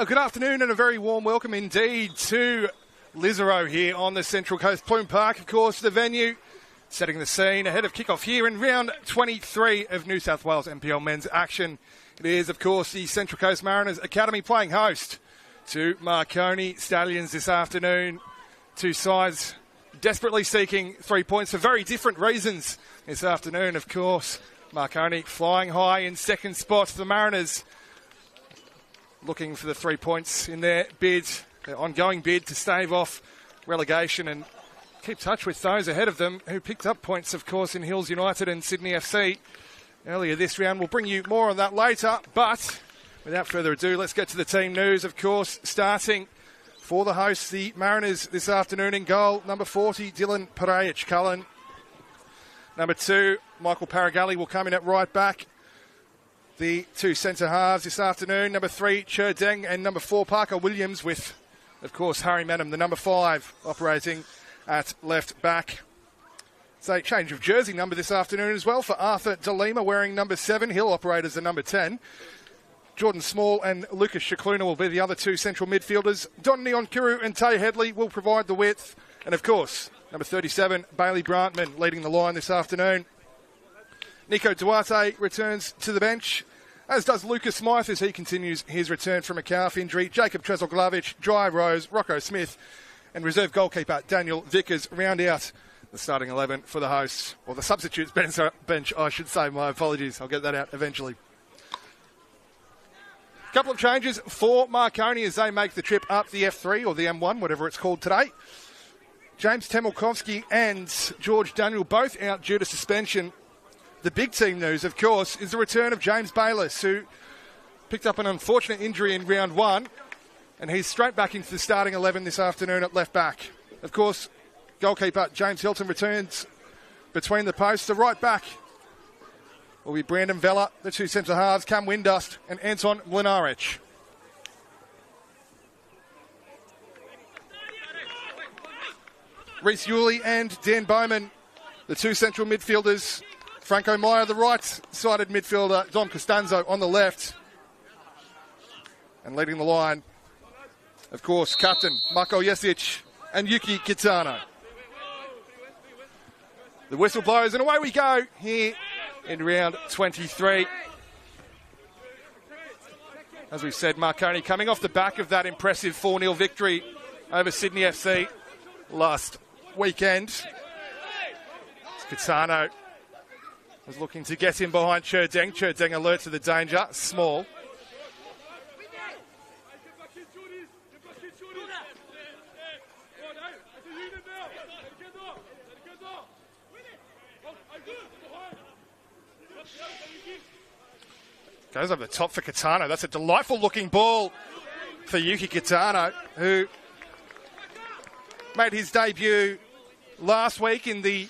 Good afternoon and a very warm welcome indeed to Lisarow here on the Central Coast. Plume Park, of course, the venue, setting the scene ahead of kickoff here in round 23 of New South Wales NPL men's action. It is, of course, the Central Coast Mariners Academy playing host to Marconi Stallions this afternoon. Two sides desperately seeking 3 points for very different reasons this afternoon, of course. Marconi flying high in second spot. The Mariners looking for the 3 points in their bid, their ongoing bid to stave off relegation and keep touch with those ahead of them who picked up points, of course, in Hills United and Sydney FC earlier this round. We'll bring you more on that later, but without further ado, let's get to the team news, of course, starting for the hosts, the Mariners this afternoon. In goal, number 40, Dylan Pereich-Cullen. Number 2, Michael Paragalli will come in at right back. The two centre halves this afternoon, number 3, Cher Deng, and number 4, Parker Williams, with, of course, Harry Manham, the number 5, operating at left back. It's a change of jersey number this afternoon as well for Arthur De Lima, wearing number 7. He'll operate as the number 10. Jordan Small and Lucas Shakluna will be the other two central midfielders. Don Neonkuru and Tay Headley will provide the width. And, of course, number 37, Bailey Brantman, leading the line this afternoon. Nico Duarte returns to the bench, as does Lucas Smythe as he continues his return from a calf injury. Jacob Trezoglavic, Dry Rose, Rocco Smith, and reserve goalkeeper Daniel Vickers round out the starting 11 for the hosts. Or the substitutes bench, I should say. My apologies. I'll get that out eventually. A couple of changes for Marconi as they make the trip up the F3 or the M1, whatever it's called today. James Temelkovski and George Daniel both out due to suspension. The big team news, of course, is the return of James Bayliss, who picked up an unfortunate injury in round 1, and he's straight back into the starting 11 this afternoon at left back. Of course, goalkeeper James Hilton returns between the posts. The right back will be Brandon Vella, the two centre halves, Cam Windust and Anton Mlinaric. Reece Yulee and Dan Bowman, the two central midfielders. Franco Meyer, the right-sided midfielder, Dom Costanzo on the left. And leading the line, of course, captain Marko Jesic and Yuki Kitano. The whistle blows and away we go here in round 23. As we said, Marconi coming off the back of that impressive 4-0 victory over Sydney FC last weekend. Kitano was looking to get in behind Cher Deng. Cher Deng alert to the danger. Small. Goes over the top for Kitano. That's a delightful looking ball for Yuki Kitano, who made his debut last week in the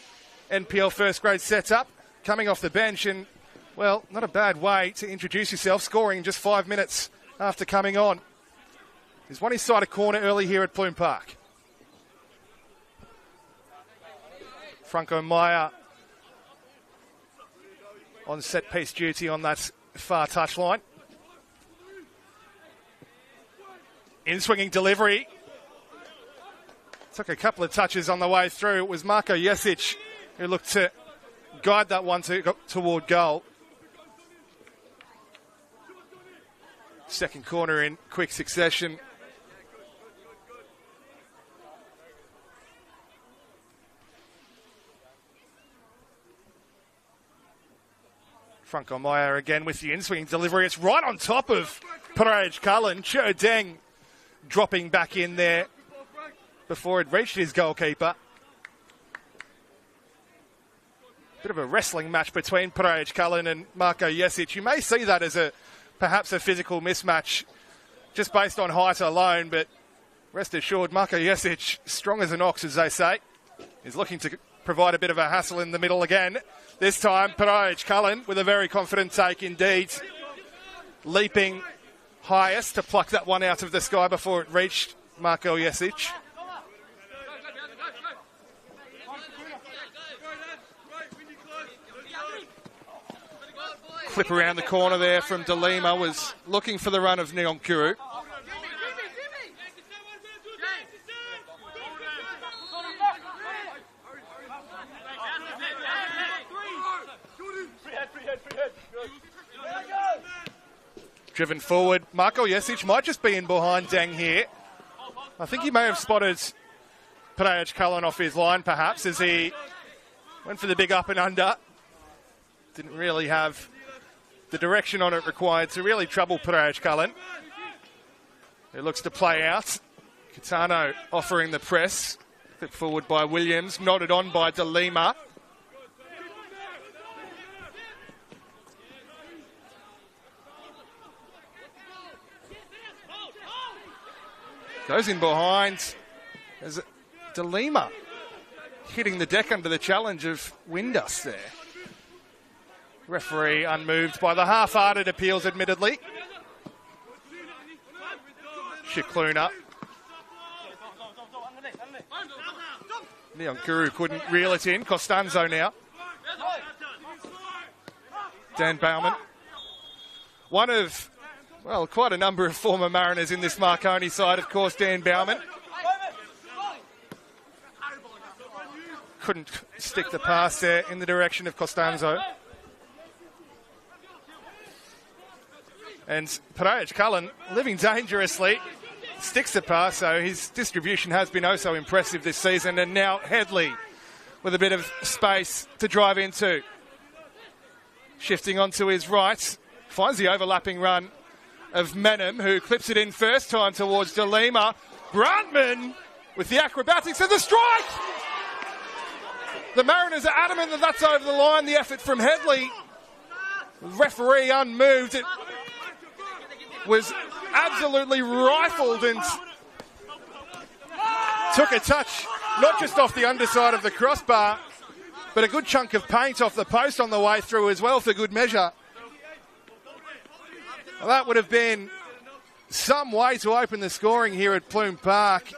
NPL first grade setup, coming off the bench, and, well, not a bad way to introduce yourself, scoring just 5 minutes after coming on. He's won his side a corner early here at Plume Park. Franco Meyer on set-piece duty on that far touchline. In-swinging delivery. Took a couple of touches on the way through. It was Marko Jesic who looked to guide that one toward goal. Second corner in quick succession. Franco Meyer again with the in-swinging delivery. It's right on top of Pereich-Cullen. Cher Deng dropping back in there before it reached his goalkeeper. Bit of a wrestling match between Pereich-Cullen and Marko Jesic. You may see that as perhaps a physical mismatch just based on height alone, but rest assured, Marko Jesic, strong as an ox, as they say, is looking to provide a bit of a hassle in the middle again. This time, Pereich-Cullen with a very confident take indeed. Leaping highest to pluck that one out of the sky before it reached Marko Jesic. Flip around the corner there from De Lima, was looking for the run of Neonkuru. Driven forward. Marko Jesic might just be in behind Deng here. I think he may have spotted Pirajic Cullen off his line, perhaps, as he went for the big up and under. Didn't really have the direction on it required to really trouble Pirajic Cullen. It looks to play out. Kitano offering the press. Clipped forward by Williams. Nodded on by De Lima. Goes in behind. There's De Lima hitting the deck under the challenge of Windus there. Referee unmoved by the half-hearted appeals, admittedly. Shikluna. Neonkuru couldn't reel it in. Costanzo now. Dan Bauman. One of, well, quite a number of former Mariners in this Marconi side, of course, Dan Bauman. Couldn't stick the pass there in the direction of Costanzo. And Pirajic Cullen, living dangerously, sticks the pass, so his distribution has been oh so impressive this season. And now Headley with a bit of space to drive into. Shifting onto his right, finds the overlapping run of Menem, who clips it in first time towards De Lima. Brantman with the acrobatics and the strike! The Mariners are adamant that that's over the line. The effort from Headley. Referee unmoved. It was absolutely rifled and took a touch, not just off the underside of the crossbar, but a good chunk of paint off the post on the way through as well for good measure. Well, that would have been some way to open the scoring here at Plume Park.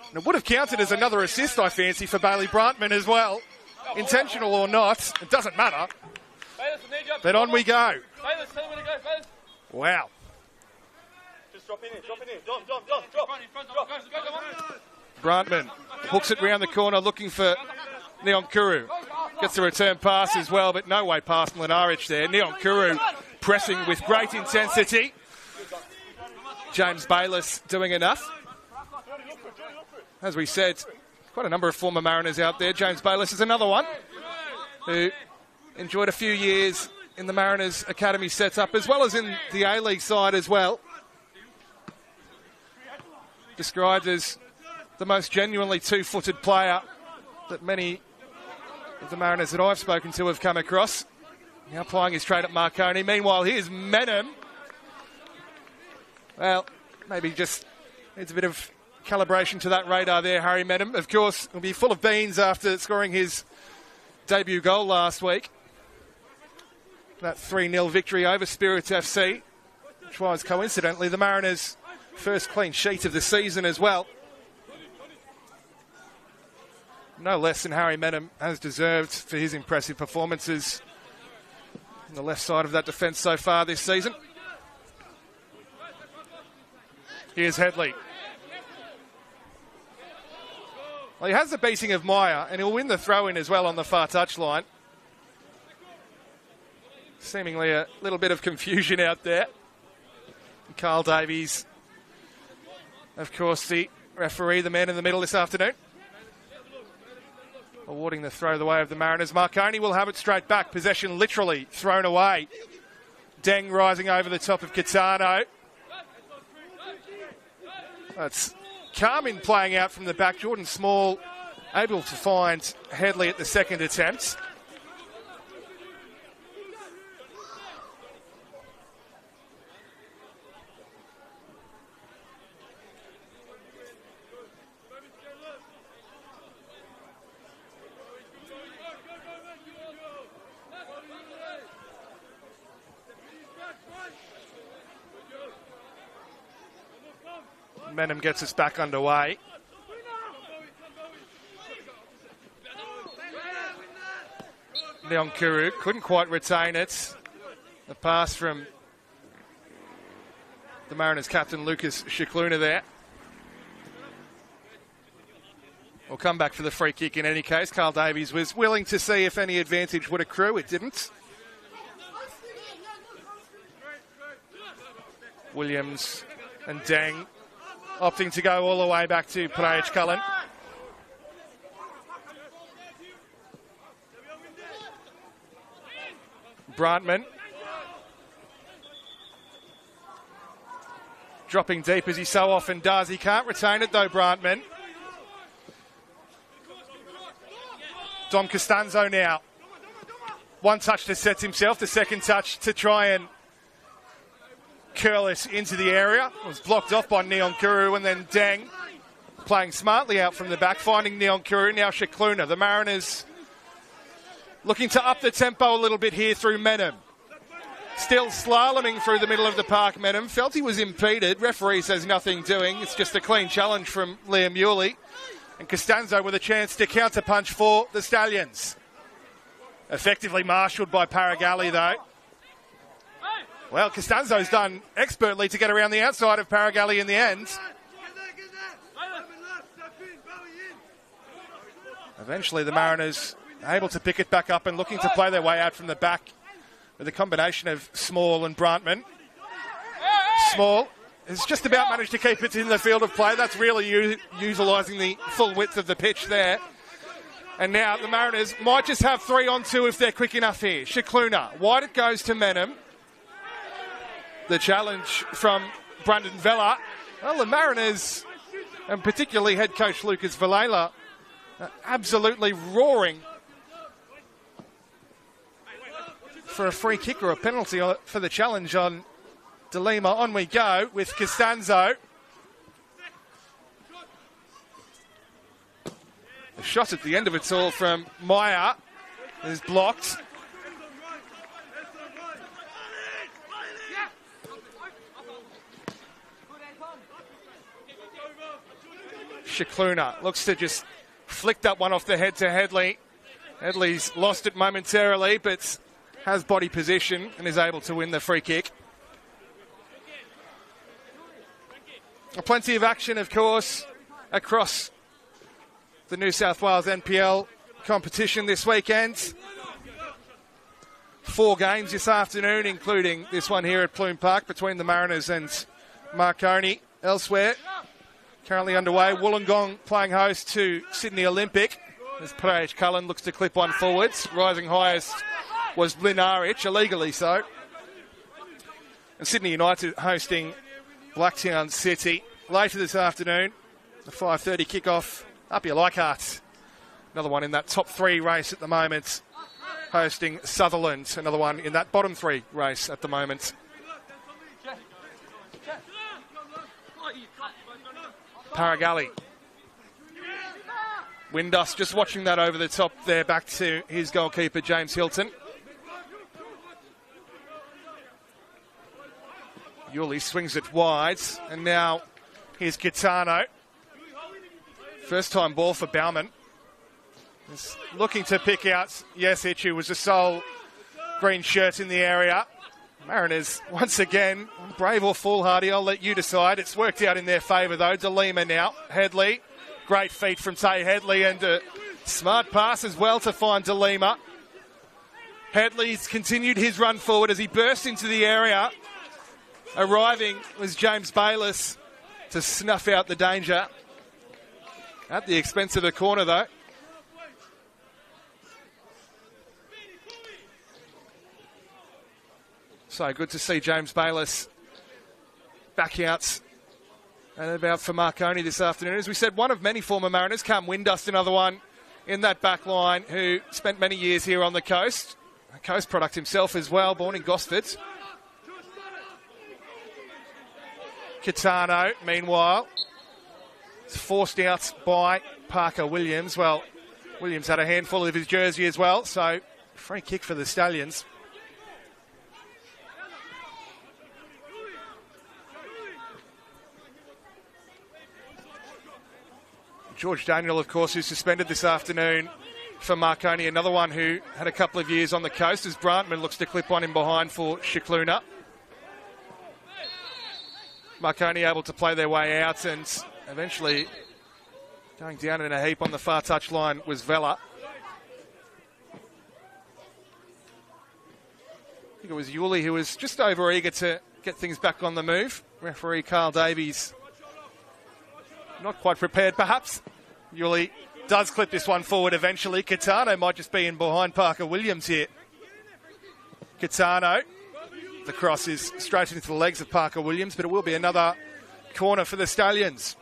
And it would have counted as another assist, I fancy, for Bailey Brantman as well. Intentional or not, it doesn't matter. But on we go. Wow. Just drop in. Drop. Brantman hooks it round the corner looking for Neonkuru. Gets the return pass as well, but no way past Mlinaric there. Neonkuru pressing with great intensity. James Bayliss doing enough. As we said, quite a number of former Mariners out there. James Bayliss is another one who enjoyed a few years in the Mariners Academy setup, as well as in the A-League side as well. Described as the most genuinely two-footed player that many of the Mariners that I've spoken to have come across. Now plying his trade at Marconi. Meanwhile, here's Menem. Well, maybe just needs a bit of calibration to that radar there, Harry Menem. Of course, will be full of beans after scoring his debut goal last week. That 3-0 victory over Spirits FC, which was coincidentally the Mariners' first clean sheet of the season as well. No less than Harry Menem has deserved for his impressive performances on the left side of that defence so far this season. Here's Headley. Well, he has the beating of Meyer, and he'll win the throw-in as well on the far touchline. Seemingly a little bit of confusion out there. Carl Davies, of course, the referee, the man in the middle this afternoon, awarding the throw the way of the Mariners. Marconi will have it straight back. Possession literally thrown away. Deng rising over the top of Kitano. That's Carmin playing out from the back. Jordan Small able to find Headley at the second attempt. Menem gets us back underway. Neonkuru couldn't quite retain it. The pass from the Mariners captain Lucas Shikluna there. will come back for the free kick in any case. Carl Davies was willing to see if any advantage would accrue. It didn't. Williams and Deng opting to go all the way back to Praich Cullen. Brantman dropping deep as he so often does. He can't retain it though, Brantman. Dom Costanzo now. One touch to set himself, the second touch to try and curl it into the area. It was blocked off by Neon Kuru, and then Deng playing smartly out from the back, finding Neon Kuru. Now Shikluna. The Mariners looking to up the tempo a little bit here through Menem. Still slaloming through the middle of the park, Menem. Felt he was impeded. Referee says nothing doing. It's just a clean challenge from Liam Yuley. And Costanzo with a chance to counter-punch for the Stallions. Effectively marshalled by Paragalli, though. Well, Costanzo's done expertly to get around the outside of Paragalli in the end. Eventually, the Mariners able to pick it back up and looking to play their way out from the back with a combination of Small and Brantman. Small has just about managed to keep it in the field of play. That's really utilising the full width of the pitch there. And now the Mariners might just have 3-on-2 if they're quick enough here. Shikluna, wide it goes to Menem. The challenge from Brandon Vella. Well, the Mariners, and particularly head coach Lucas Villela, absolutely roaring for a free kick or a penalty for the challenge on De Lima. On we go with Costanzo. The shot at the end of it all from Meyer is blocked. Shikluna looks to just flick that one off the head to Headley. Headley's lost it momentarily, but has body position and is able to win the free kick. Plenty of action, of course, across the New South Wales NPL competition this weekend. 4 games this afternoon, including this one here at Plume Park between the Mariners and Marconi. Elsewhere, currently underway, Wollongong playing host to Sydney Olympic as Praich Cullen looks to clip one forwards. Rising highest was Blinarich, illegally so. And Sydney United hosting Blacktown City later this afternoon. The 5:30 kickoff up your Leichhardt. Another one in that top 3 race at the moment, hosting Sutherland. Another one in that bottom 3 race at the moment. Paragalli. Windus just watching that over the top there, back to his goalkeeper James Hilton. Yuli swings it wide, and now here's Gitano. First time ball for Bauman. He's looking to pick out Yesic, who was the sole green shirt in the area. Mariners, once again, brave or foolhardy, I'll let you decide. It's worked out in their favour, though. De Lima now. Headley. Great feat from Tay Headley, and a smart pass as well to find De Lima. Headley's continued his run forward as he burst into the area. Arriving was James Bayliss to snuff out the danger. At the expense of the corner, though. So good to see James Bayliss back out and about for Marconi this afternoon. As we said, one of many former Mariners. Cam Windust, another one in that back line, who spent many years here on the coast. A coast product himself as well, born in Gosford. Kitano, meanwhile, is forced out by Parker Williams. Well, Williams had a handful of his jersey as well, so free kick for the Stallions. George Daniel, of course, who's suspended this afternoon for Marconi. Another one who had a couple of years on the coast as Brantman looks to clip one in behind for Shikluna. Marconi able to play their way out and eventually Going down in a heap on the far touchline was Vella. I think it was Yuli who was just over eager to get things back on the move. Referee Carl Davies not quite prepared perhaps. Yuli does clip this one forward eventually. Catano might just be in behind Parker Williams here. Catano. The cross is straight into the legs of Parker Williams, but it will be another corner for the Stallions.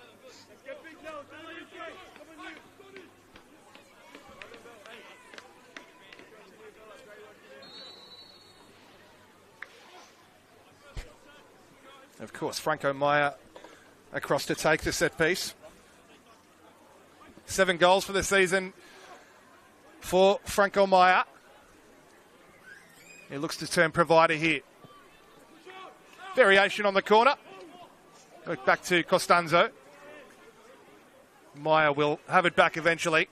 Of course, Franco Meyer across to take the set piece. 7 goals for the season for Franco Meyer. He looks to turn provider here. Variation on the corner. Work back to Costanzo. Meyer will have it back eventually.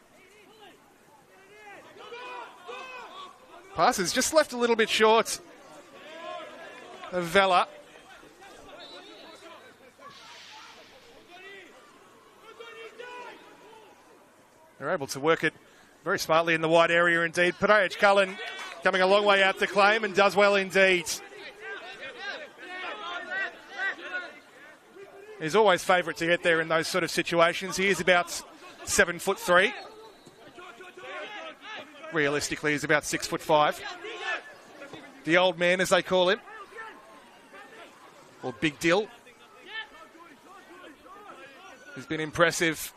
Pass is just left a little bit short of Vella. They're able to work it very smartly in the wide area indeed. Pareja Cullen coming a long way out to claim and does well indeed. He's always favourite to get there in those sort of situations. He is about 7'3". Realistically, he's about 6'5". The old man, as they call him, or Big Dill. He's been impressive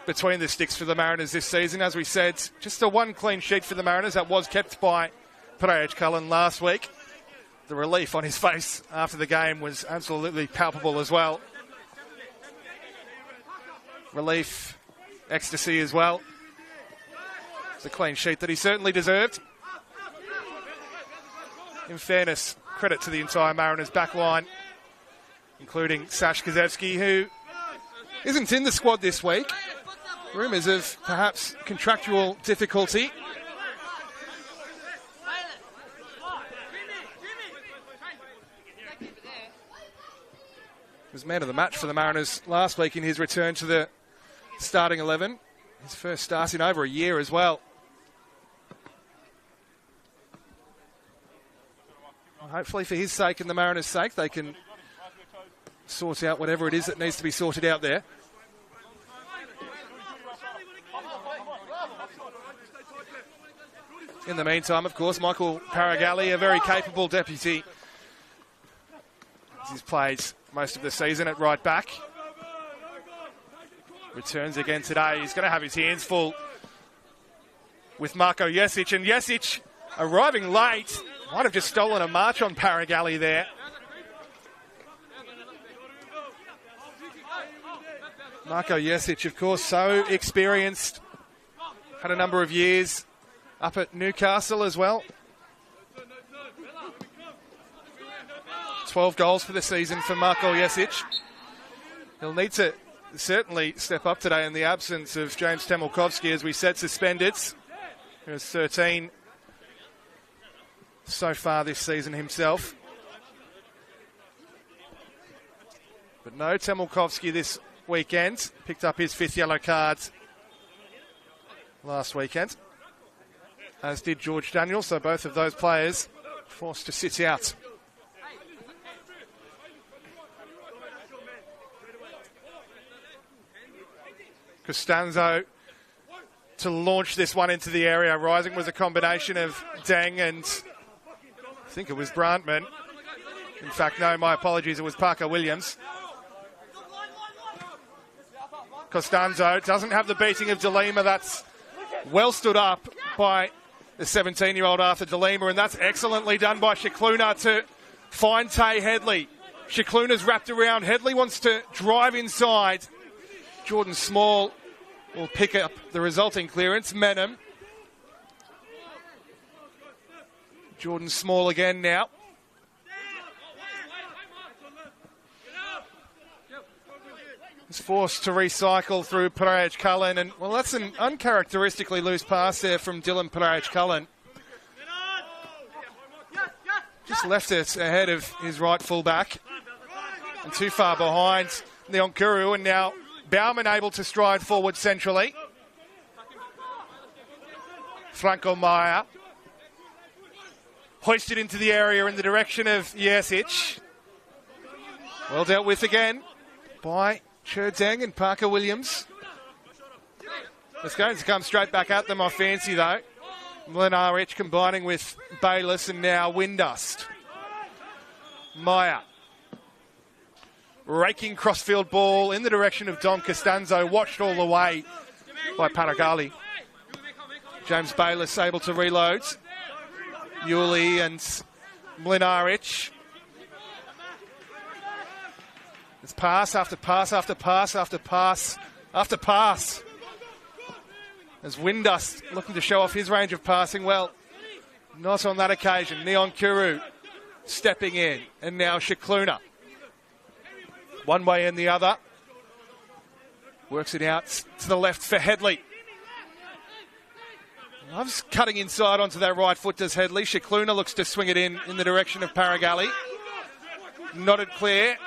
between the sticks for the Mariners this season. As we said, just a 1 clean sheet for the Mariners. That was kept by Pareja Cullen last week. The relief on his face after the game was absolutely palpable as well. Relief, ecstasy as well. It's a clean sheet that he certainly deserved. In fairness, credit to the entire Mariners back line, including Sash Kazevsky, who isn't in the squad this week. Rumours of perhaps contractual difficulty. He was man of the match for the Mariners last week in his return to the starting 11. His first start in over a year as well. Hopefully for his sake and the Mariners' sake, they can sort out whatever it is that needs to be sorted out there. In the meantime, of course, Michael Paragalli, a very capable deputy. He's played most of the season at right back. Returns again today. He's going to have his hands full with Marko Jesic. And Jesic arriving late. Might have just stolen a march on Paragalli there. Marko Jesic, of course, so experienced. Had a number of years up at Newcastle as well. 12 goals for the season for Marko Jesic. He'll need to certainly step up today in the absence of James Temelkovski, as we said, suspended. He was 13 so far this season himself. But no Temelkovski this weekend. Picked up his 5th yellow card last weekend, as did George Daniel, so both of those players forced to sit out. Costanzo to launch this one into the area. Rising was a combination of Deng and I think it was Brandtman. In fact, no, my apologies, it was Parker Williams. Costanzo doesn't have the beating of De Lima. That's well stood up by the 17-year-old Arthur De Lima, and that's excellently done by Shikluna to find Tay Headley. Shikluna's wrapped around. Headley wants to drive inside. Jordan Small will pick up the resulting clearance. Menem. Jordan Small again now. He's forced to recycle through Pareja Cullen, and well, that's an uncharacteristically loose pass there from Dylan Pareja Cullen. Just left it ahead of his right full back and too far behind Neonkuru, and now Bauman able to stride forward centrally. Franco Meyer. Hoisted into the area in the direction of Jesic. Well dealt with again by Cherdeng and Parker Williams. It's going to come straight back at them off fancy though. Mlinaric combining with Bayliss and now Windust. Meyer. Raking crossfield ball in the direction of Dom Costanzo. Watched all the way by Paragali. James Bayliss able to reload. Yuli and Mlinaric. It's pass after pass after pass after pass after pass. As Windust looking to show off his range of passing. Well, not on that occasion. Neon Kuru stepping in. And now Shikluna. One way and the other. Works it out to the left for Headley. Loves cutting inside onto that right foot, does Headley. Shikluna looks to swing it in the direction of Paragali. Nodded clear.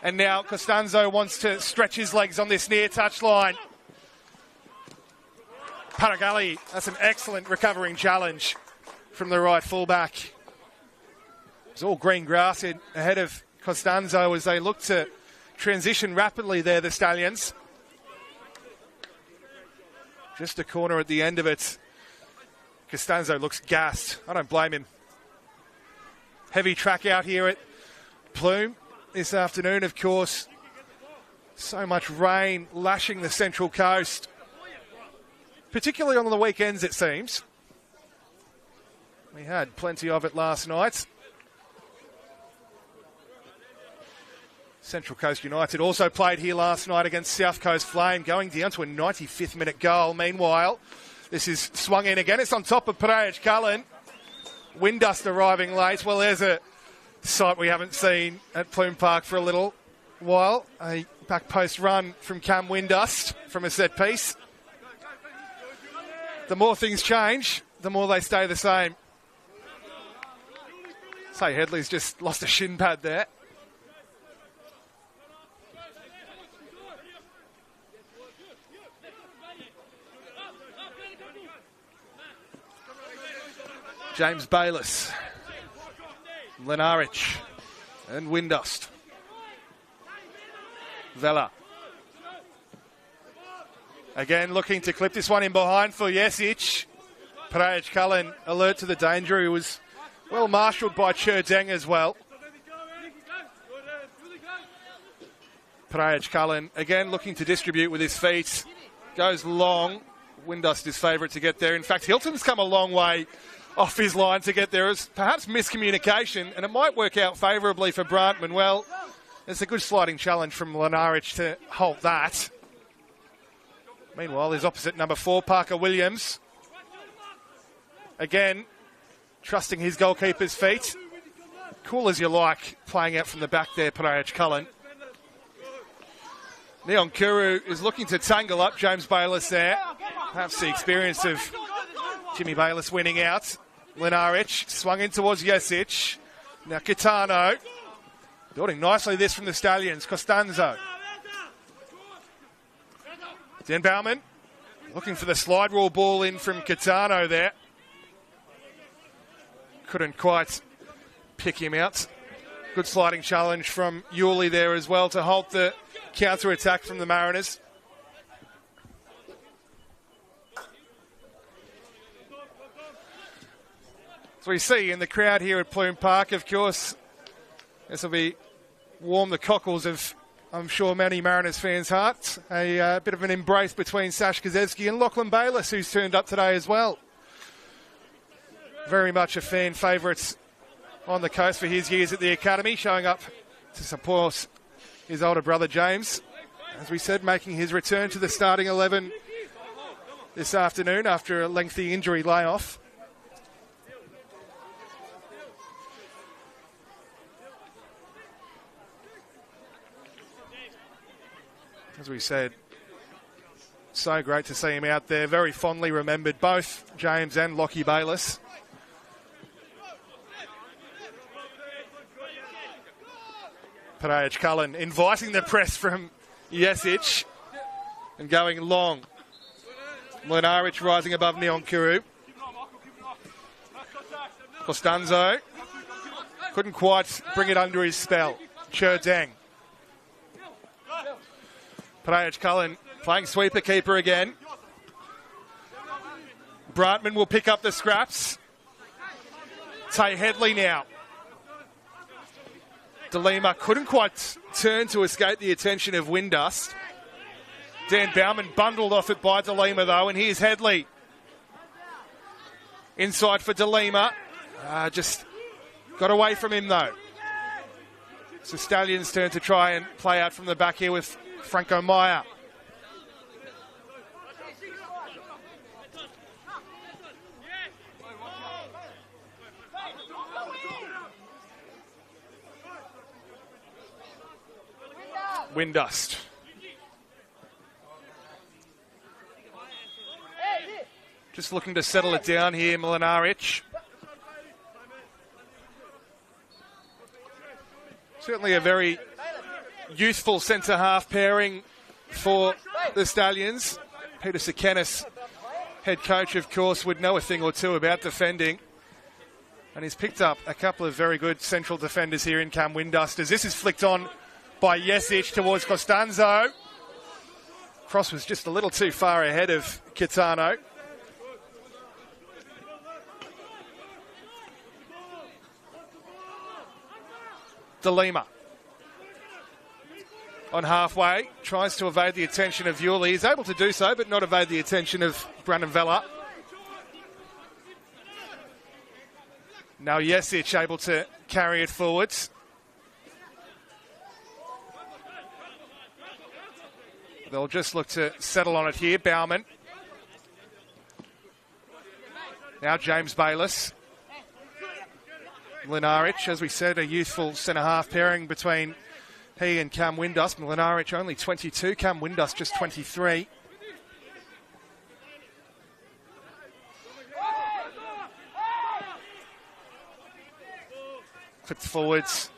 And now Costanzo wants to stretch his legs on this near touch line. Paragali, that's an excellent recovering challenge from the right fullback. It's all green grass ahead of Costanzo as they look to transition rapidly there, the Stallions. Just a corner at the end of it. Costanzo looks gassed. I don't blame him. Heavy track out here at Plume this afternoon, of course. So much rain lashing the Central Coast. Particularly on the weekends, it seems. We had plenty of it last night. Central Coast United also played here last night against South Coast Flame, going down to a 95th minute goal. Meanwhile, this is swung in again. It's on top of Parage Cullen. Windust arriving late. Well, there's a sight we haven't seen at Plume Park for a little while. A back post run from Cam Windust from a set piece. The more things change, the more they stay the same. Say Headley's just lost a shin pad there. James Bayliss, Mlinaric and Windust. Vela. Again looking to clip this one in behind for Jesic. Parage Cullen alert to the danger. He was well marshalled by Cherdeng as well. Parage Cullen again looking to distribute with his feet. Goes long. Windust is favourite to get there. In fact, Hilton's come a long way off his line to get there. It's perhaps miscommunication, and it might work out favourably for Brantman. Well, it's a good sliding challenge from Mlinaric to halt that. Meanwhile, his opposite number 4, Parker Williams. Again, trusting his goalkeeper's feet. Cool as you like, playing out from the back there, Parage Cullen. Neon Kuru is looking to tangle up James Bayliss there. Perhaps the experience of Jimmy Bayliss winning out. Mlinaric swung in towards Jesic. Now Kitano. Building nicely this from the Stallions. Costanzo. Den Bauman looking for the slide rule ball in from Kitano there. Couldn't quite pick him out. Good sliding challenge from Yuli there as well to halt the counter-attack from the Mariners. So we see in the crowd here at Plume Park, of course, this will be warm the cockles of, I'm sure, many Mariners fans' hearts. A bit of an embrace between Sash Kazewski and Lachlan Bayliss, who's turned up today as well. Very much a fan favourite on the coast for his years at the academy, showing up to support his older brother James. As we said, making his return to the starting 11 this afternoon after a lengthy injury layoff. As we said, so great to see him out there. Very fondly remembered, both James and Lockie Bayliss. Parage Cullen inviting the press from Jesic. and going long. Mlinaric rising above Neonkuru. Costanzo couldn't quite bring it under his spell. Cherdeng. Prajec Cullen playing sweeper keeper again. Brightman will pick up the scraps. Tay Headley now. DeLima couldn't quite turn to escape the attention of Windust. Dan Bauman bundled off it by DeLima though, and here's Headley. Inside for DeLima. Just got away from him though. So Stallions' turn to try and play out from the back here with Franco Meyer. Windust. Just looking to settle it down here, Mlinaric. Certainly a very youthful centre-half pairing for the Stallions. Peter Sekenis, head coach, of course, would know a thing or two about defending. And he's picked up a couple of very good central defenders here in Cam Windust as this is flicked on by Jesic towards Costanzo. Cross was just a little too far ahead of Kitano. DeLima on halfway, tries to evade the attention of Yuli. He's able to do so, but not evade the attention of Brandon Vella. Now Jesic able to carry it forwards. They'll just look to settle on it here. Bauman. Now James Bayliss. Mlinaric, as we said, a youthful centre-half pairing between he and Cam Windust. Mlinaric only 22, Cam Windust just 23. Flipped forwards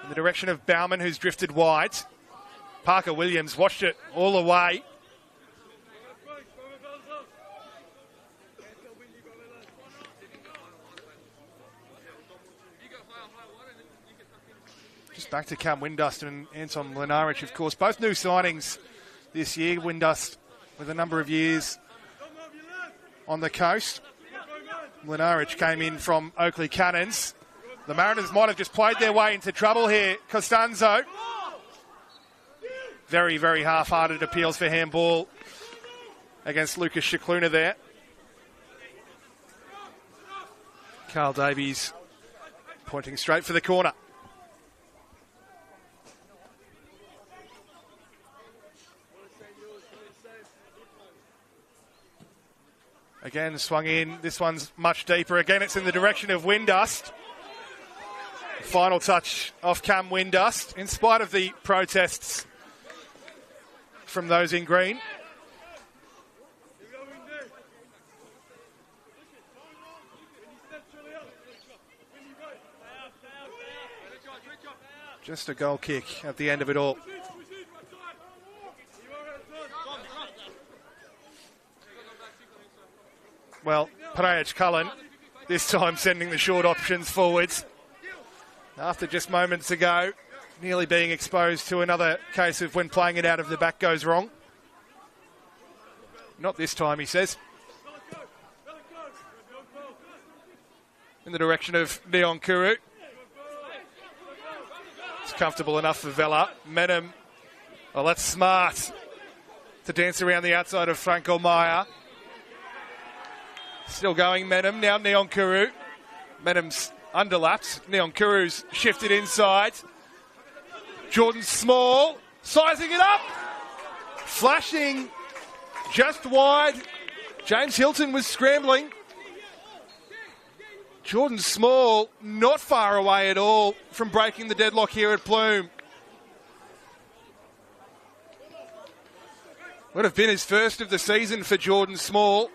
in the direction of Bauman, who's drifted wide. Parker Williams watched it all the way. Just back to Cam Windust and Anton Mlinaric, of course. Both new signings this year. Windust with a number of years on the coast. Mlinaric came in from Oakley Cannons. The Mariners might have just played their way into trouble here. Costanzo. Very, very half-hearted appeals for handball against Lucas Shikluna there. Carl Davies pointing straight for the corner. Again, swung in. This one's much deeper. Again, it's in the direction of Windust. Final touch off Cam Windust, in spite of the protests from those in green. Just a goal kick at the end of it all. Well, Prajec Cullen, this time sending the short options forwards. After just moments ago, nearly being exposed to another case of when playing it out of the back goes wrong. Not this time, he says. In the direction of Neonkuru. It's comfortable enough for Vella. Menem, well, that's smart to dance around the outside of Franco Meyer. Still going, Menem. Now Neonkuru. Menem's underlapped. Neonkuru's shifted inside. Jordan Small sizing it up. Flashing just wide. James Hilton was scrambling. Jordan Small not far away at all from breaking the deadlock here at Plume. Would have been his first of the season for Jordan Small.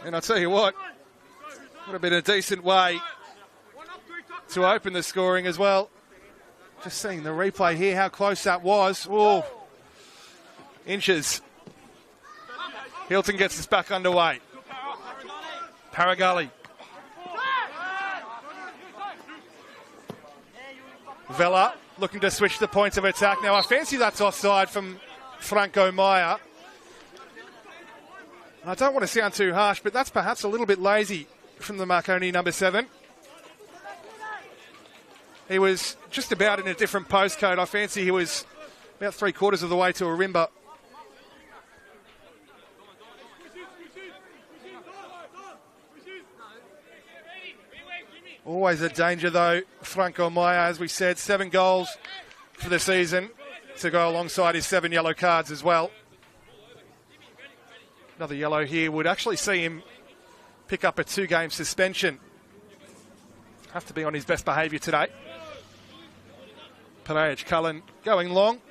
And I'll tell you what, would have been a decent way to open the scoring as well. Just seeing the replay here, how close that was. Oh, inches. Hilton gets us back underway. Paragali. Vela looking to switch the points of attack. Now, I fancy that's offside from Franco Maya. I don't want to sound too harsh, but that's perhaps a little bit lazy from the Marconi number 7. He was just about in a different postcode. I fancy he was about 3/4 of the way to a rimba. Always a danger, though, Franco Maya, as we said. 7 goals for the season to go alongside his 7 yellow cards as well. Another yellow here would actually see him pick up a 2-game suspension. Have to be on his best behaviour today. Parage Cullen going long.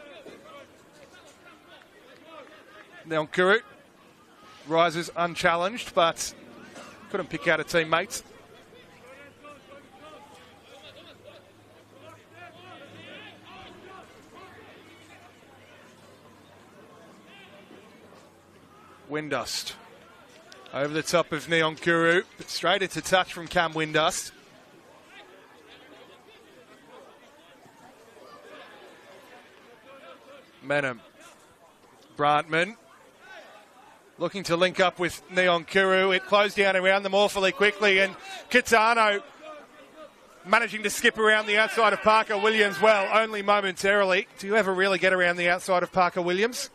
Now Kuru rises unchallenged, but couldn't pick out a teammate. Windust over the top of Neon Kuru, but straight into touch from Cam Windust. Menham. Brantman looking to link up with Neon Kuru. It closed down around them awfully quickly, and Kitano managing to skip around the outside of Parker Williams, well, only momentarily. Do you ever really get around the outside of Parker Williams?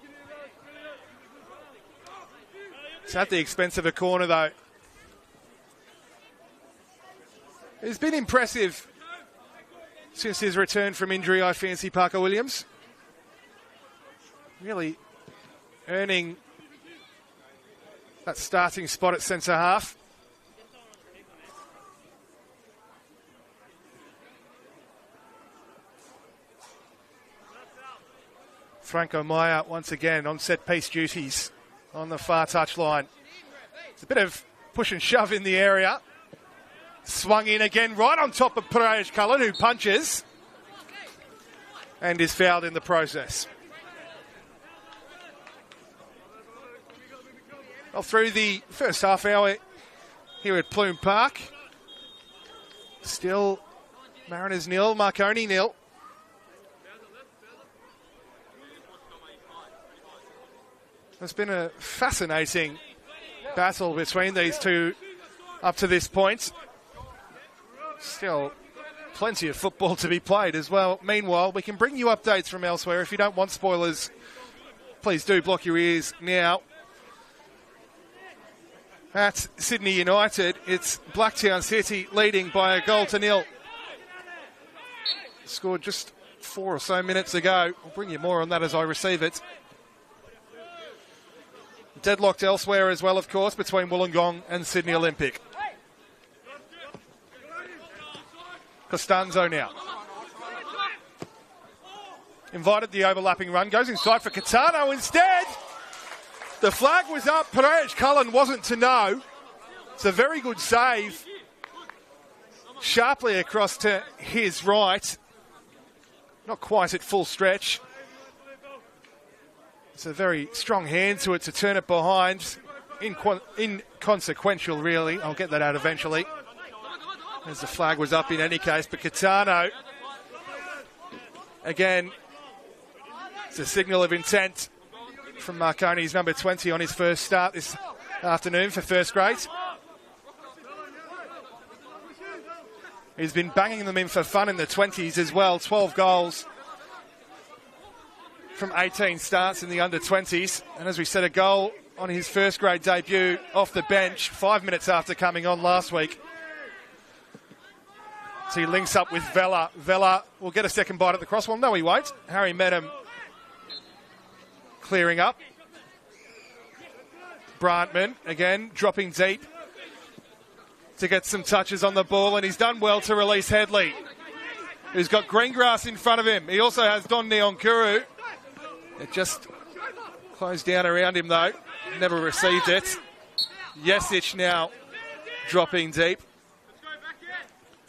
It's at the expense of a corner, though. It's been impressive since his return from injury, I fancy, Parker Williams. Really earning that starting spot at centre half. Franco Maya once again on set piece duties on the far touchline. It's a bit of push and shove in the area. Swung in again right on top of Parage Cullen, who punches and is fouled in the process. Well, through the first half hour here at Plume Park, still Mariners nil, Marconi nil. It's been a fascinating battle between these two up to this point. Still plenty of football to be played as well. Meanwhile, we can bring you updates from elsewhere. If you don't want spoilers, please do block your ears now. At Sydney United, it's Blacktown City leading by 1-0. Scored just 4 or so minutes ago. I'll bring you more on that as I receive it. Deadlocked elsewhere as well, of course, between Wollongong and Sydney Olympic. Costanzo now. Invited the overlapping run, goes inside for Catano instead. The flag was up. Parage Cullen wasn't to know. It's a very good save. Sharply across to his right. Not quite at full stretch. It's a very strong hand to it to turn it behind. Inconsequential, really. I'll get that out eventually. As the flag was up in any case. But Catano, again, it's a signal of intent from Marconi's number 20 on his first start this afternoon for first grade. He's been banging them in for fun in the 20s as well. 12 goals from 18 starts in the under-20s. And as we said, a goal on his first grade debut off the bench 5 minutes after coming on last week. So he links up with Vela. Vela will get a second bite at the cross. Well, no, he won't. Harry Medham clearing up. Brantman, again, dropping deep to get some touches on the ball, and he's done well to release Headley, who's got Greengrass in front of him. He also has Don Neonkuru. It just closed down around him, though. Never received it. Yesic now dropping deep.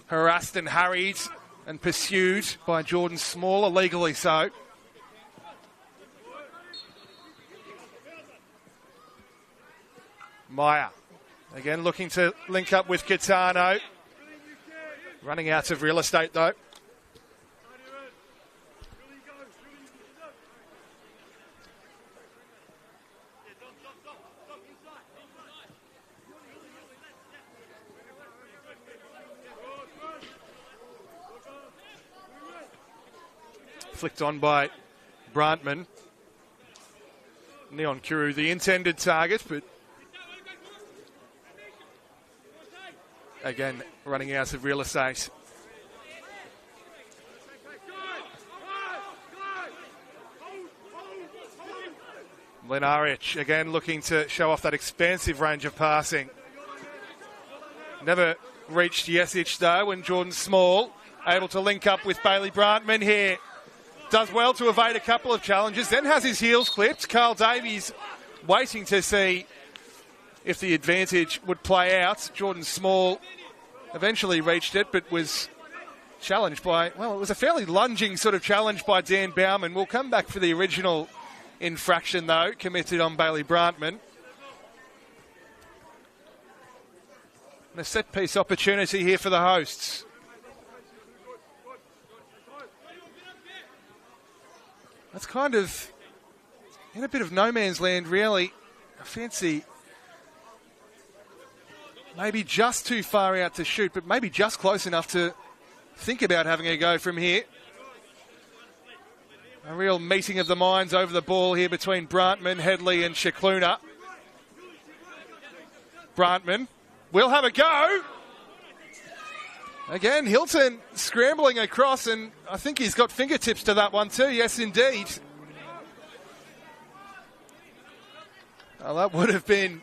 Harassed and harried and pursued by Jordan Small, illegally so. Meyer, again looking to link up with Gitano. Running out of real estate though. Flicked on by Brantman. Neon Kuru, the intended target, but again, running out of real estate. Lenaric, again, looking to show off that expansive range of passing. Never reached Jesic, though, and Jordan Small able to link up with Bailey Brantman here. Does well to evade a couple of challenges, then has his heels clipped. Carl Davies waiting to see if the advantage would play out. Jordan Small eventually reached it, but was challenged by, well, it was a fairly lunging sort of challenge by Dan Bauman. We'll come back for the original infraction, though, committed on Bailey Brantman. And a set-piece opportunity here for the hosts. That's kind of in a bit of no man's land, really. I fancy maybe just too far out to shoot, but maybe just close enough to think about having a go from here. A real meeting of the minds over the ball here between Brantman, Headley and Shikluna. Brantman will have a go. Again, Hilton scrambling across, and I think he's got fingertips to that one too. Yes, indeed. Well, that would have been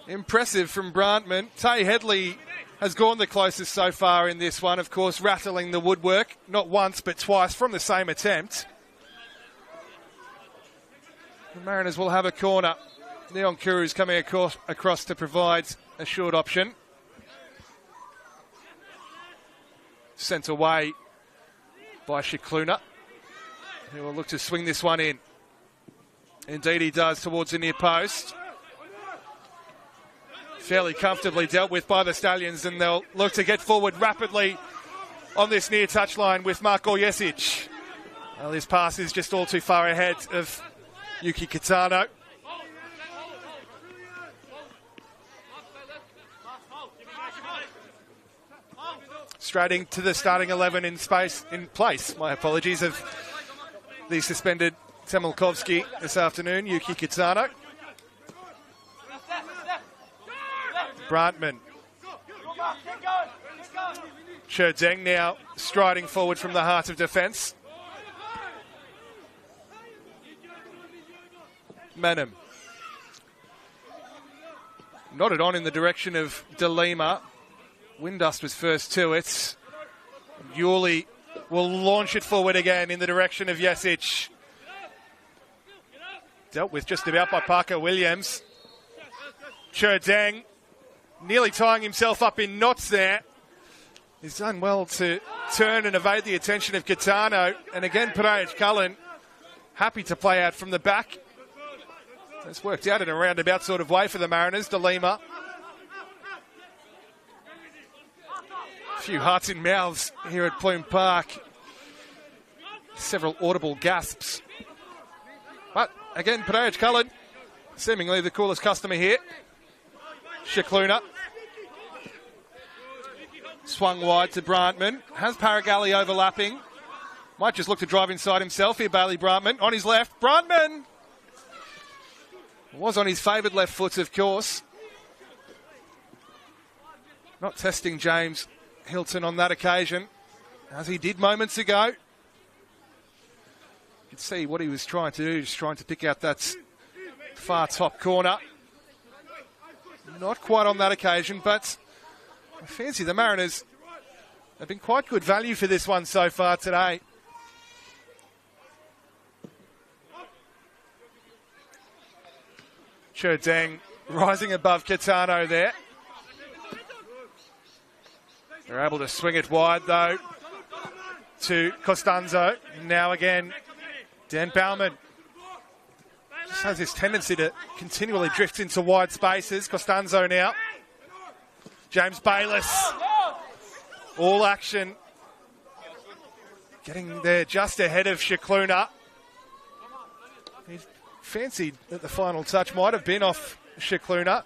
impressive from Brantman. Tay Headley has gone the closest so far in this one, of course, rattling the woodwork, not once but twice from the same attempt. The Mariners will have a corner. Neon Kuru's coming across to provide a short option. Sent away by Shikluna, who will look to swing this one in. Indeed he does, towards the near post. Fairly comfortably dealt with by the Stallions, and they'll look to get forward rapidly on this near touchline with Marko Jesic. Well, his pass is just all too far ahead of Yuki Kitano. Straight into the starting 11 in place, my apologies, of the suspended Temelkovski this afternoon, Yuki Kitano. Brantman. Cherdeng now striding forward from the heart of defence. Manham. Nodded on in the direction of De Lima. Windust was first to it. Yuli will launch it forward again in the direction of Jesic. Dealt with just about by Parker Williams. Cherdeng nearly tying himself up in knots there. He's done well to turn and evade the attention of Gitano. And again, Peraj Cullen happy to play out from the back. It's worked out in a roundabout sort of way for the Mariners. De Lima. A few hearts and mouths here at Plume Park. Several audible gasps. But again, Peraj Cullen, seemingly the coolest customer here. Shikluna. Swung wide to Brantman. Has Paragalli overlapping. Might just look to drive inside himself here, Bailey Brantman. On his left, Brantman! Was on his favoured left foot, of course. Not testing James Hilton on that occasion, as he did moments ago. You could see what he was trying to do, just trying to pick out that far top corner. Not quite on that occasion, but I fancy the Mariners have been quite good value for this one so far today. Cherdeng rising above Kitano there. They're able to swing it wide though. to Costanzo. Now again, Dan Bauman just has this tendency to continually drift into wide spaces. Costanzo now. James Bayliss. All action. Getting there just ahead of Shikluna. He's fancied that the final touch might have been off Shikluna.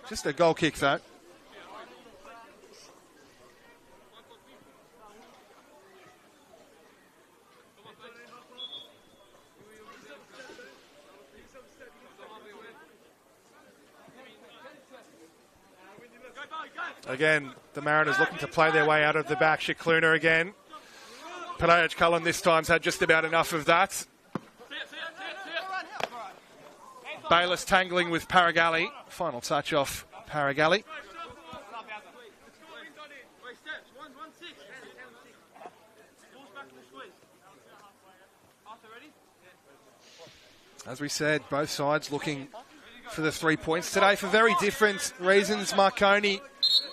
Just a goal kick though. Again, the Mariners looking to play their way out of the back. Shikluna again. Panayoc Cullen this time's had just about enough of that. Bayliss tangling with Paragalli. Final touch off Paragalli. As we said, both sides looking for the 3 points today for very different reasons. Marconi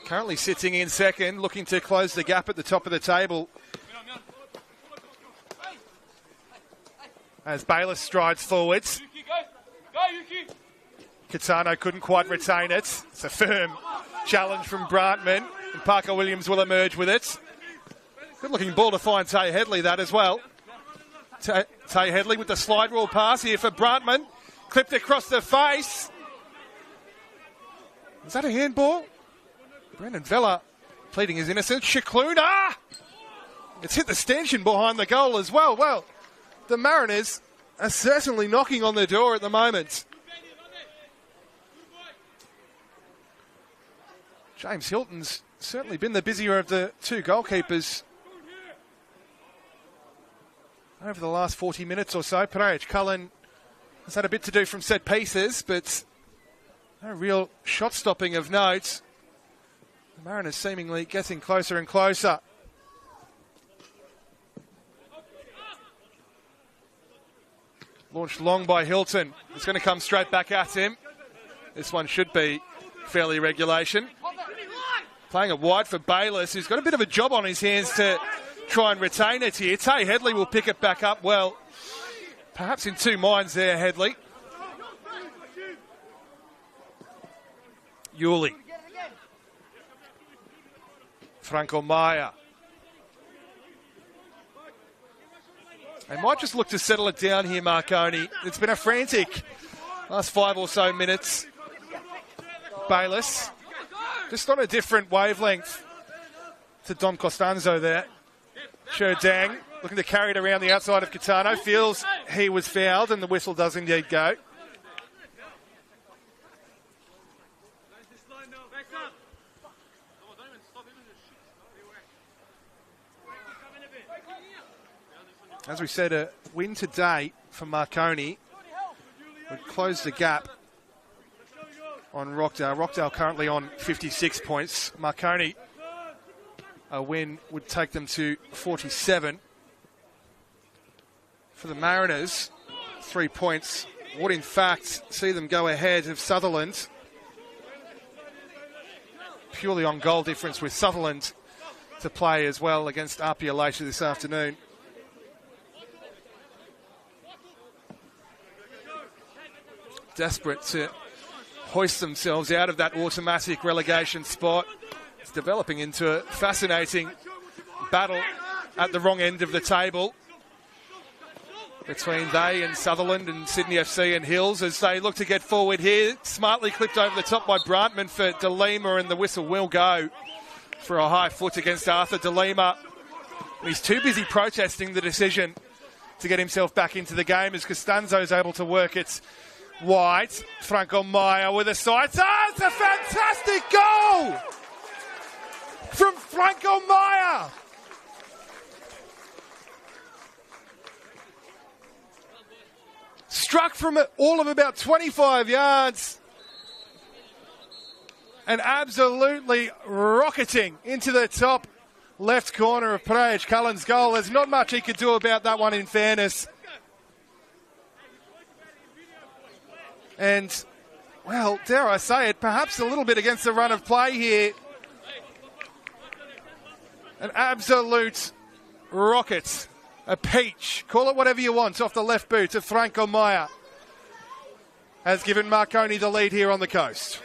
currently sitting in second, looking to close the gap at the top of the table. As Bayliss strides forwards. Catano couldn't quite retain it. It's a firm challenge from Brantman, and Parker Williams will emerge with it. Good looking ball to find Tay Headley, that as well. Tay Headley with the slide rule pass here for Brantman. Clipped across the face. Is that a handball? Brendan Vella pleading his innocence. Shikluna! It's hit the stanchion behind the goal as well. Well, the Mariners are certainly knocking on the door at the moment. James Hilton's certainly been the busier of the two goalkeepers over the last 40 minutes or so. Panayoc Cullen has had a bit to do from set pieces, but no real shot stopping of note. The Mariners seemingly getting closer and closer. Launched long by Hilton. It's going to come straight back at him. This one should be fairly regulation. Playing it wide for Bayliss, who's got a bit of a job on his hands to try and retain it here. Tay Headley will pick it back up well. Perhaps in two minds there, Headley. Yuli. Franco Maya. They might just look to settle it down here, Marconi. It's been a frantic last 5 or so minutes. Bayliss, just on a different wavelength to Dom Costanzo there. Sherdang looking to carry it around the outside of Catano. Feels he was fouled, and the whistle does indeed go. As we said, a win today for Marconi would close the gap on Rockdale. Rockdale currently on 56 points. Marconi, a win would take them to 47. For the Mariners, 3 points would in fact see them go ahead of Sutherland. Purely on goal difference, with Sutherland to play as well against Apia later this afternoon. Desperate to hoist themselves out of that automatic relegation spot. It's developing into a fascinating battle at the wrong end of the table between they and Sutherland and Sydney FC and Hills as they look to get forward here. Smartly clipped over the top by Brantman for De Lima, and the whistle will go for a high foot against Arthur De Lima. He's too busy protesting the decision to get himself back into the game as Costanzo's able to work it wide. Franco Maya with a side. Oh, it's a fantastic goal from Franco Maya. Struck from all of about 25 yards and absolutely rocketing into the top left corner of Panayoc Cullen's goal. There's not much he could do about that one, in fairness. And, well, dare I say it, perhaps a little bit against the run of play here. An absolute rocket, a peach, call it whatever you want, off the left boot of Franco Meyer has given Marconi the lead here on the coast.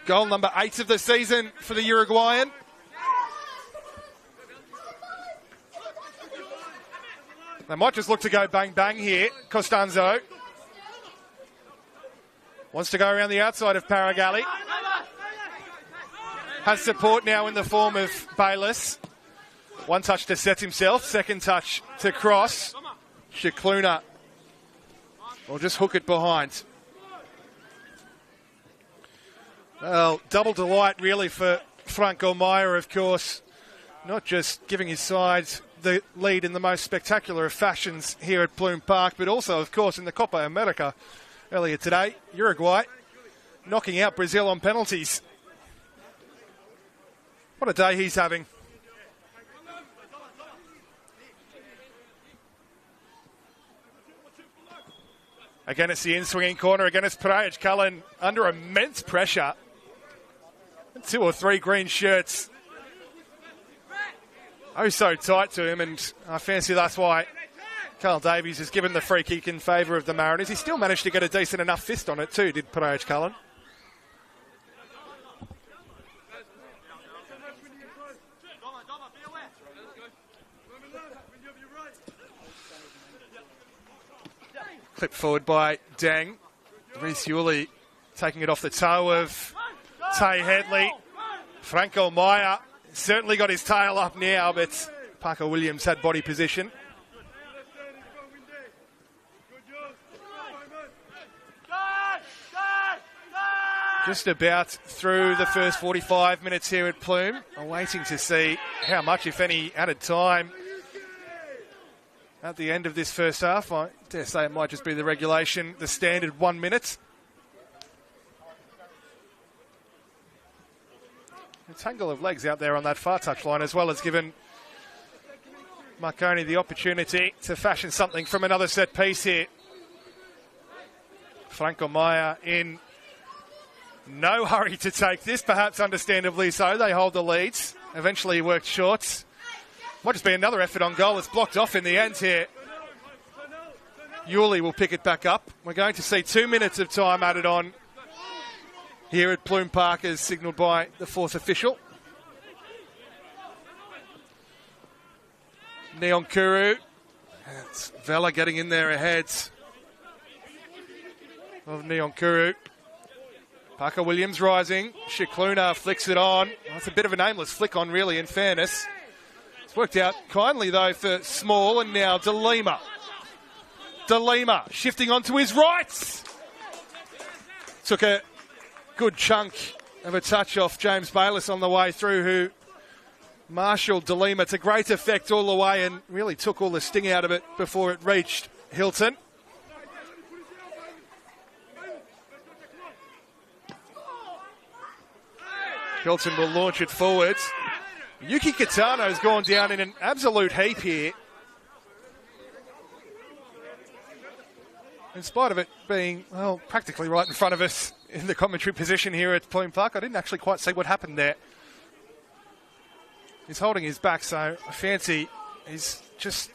Goal number 8 of the season for the Uruguayan. They might just look to go bang-bang here. Costanzo wants to go around the outside of Paragalli. Has support now in the form of Bayless. One touch to set himself, second touch to cross. Shikluna will just hook it behind. Well, double delight really for Franco Meyer, of course. Not just giving his side the lead in the most spectacular of fashions here at Plume Park, but also, of course, in the Copa America earlier today. Uruguay knocking out Brazil on penalties. What a day he's having. Again, it's the in-swinging corner. Again, it's Prajic Cullen under immense pressure. 2 or 3 green shirts. Oh, so tight to him, and I fancy that's why Carl Davies has given the free kick in favour of the Mariners. He still managed to get a decent enough fist on it too, did Prajic Cullen. Clipped forward by Deng. Reece Yuli taking it off the toe of Tay Headley. Franco Meyer certainly got his tail up now, but Parker Williams had body position. Just about through the first 45 minutes here at Plume. I'm waiting to see how much, if any, added time at the end of this first half. I dare say it might just be the regulation, the standard 1 minute. A tangle of legs out there on that far touchline, as well as given Marconi the opportunity to fashion something from another set piece here. Franco Meyer in no hurry to take this, perhaps understandably so. They hold the leads. Eventually he worked short. Might just be another effort on goal. It's blocked off in the end here. Yuli will pick it back up. We're going to see 2 minutes of time added on here at Plume Park, as signalled by the 4th official. Neon Kuru. It's Vela getting in there ahead of Neon Kuru. Parker Williams rising. Shikluna flicks it on. Well, it's a bit of an aimless flick on, really, in fairness. It's worked out kindly, though, for Small, and now De Lima. De Lima shifting onto his right. Took a good chunk of a touch off James Bayless on the way through, who marshalled De Lima to great effect all the way and really took all the sting out of it before it reached Hilton. Hilton will launch it forwards. Yuki Kitano's gone down in an absolute heap here. In spite of it being, well, practically right in front of us in the commentary position here at Plume Park, I didn't actually quite see what happened there. He's holding his back, so I fancy he's just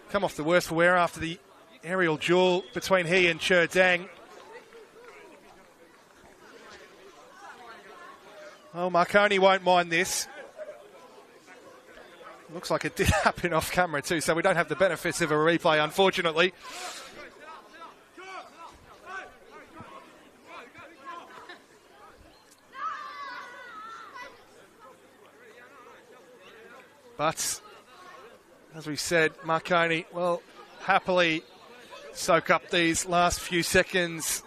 come off the worst for wear after the aerial duel between he and Cher Dang. Oh, Marconi won't mind this. Looks like it did happen off camera too, so we don't have the benefits of a replay, unfortunately. But, as we said, Marconi will happily soak up these last few seconds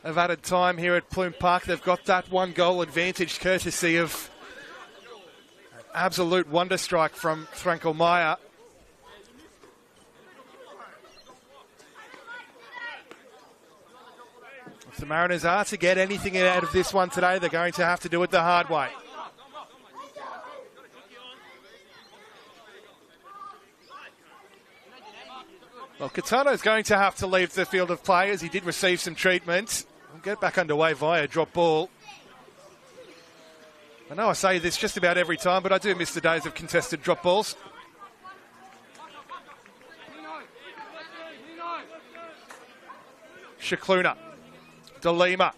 of added time here at Plume Park. They've got that 1 goal advantage courtesy of an absolute wonder strike from Franco Meyer. If the Mariners are to get anything out of this one today, they're going to have to do it the hard way. Well, Kitano's going to have to leave the field of play, as he did receive some treatment. We'll get back underway via drop ball. I know I say this just about every time, but I do miss the days of contested drop balls. Shikluna. De Lima.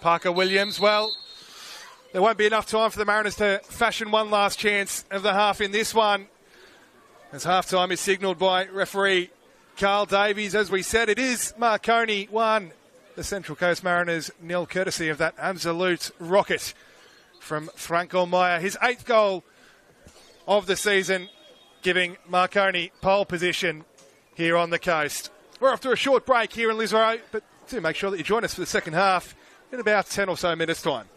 Parker Williams. Well, there won't be enough time for the Mariners to fashion one last chance of the half in this one, as halftime is signalled by referee Carl Davies. As we said, it is Marconi 1, the Central Coast Mariners nil, courtesy of that absolute rocket from Franco Meyer. His 8th goal of the season, giving Marconi pole position here on the coast. We're off to a short break here in Lisero, but do make sure that you join us for the second half in about 10 or so minutes' time.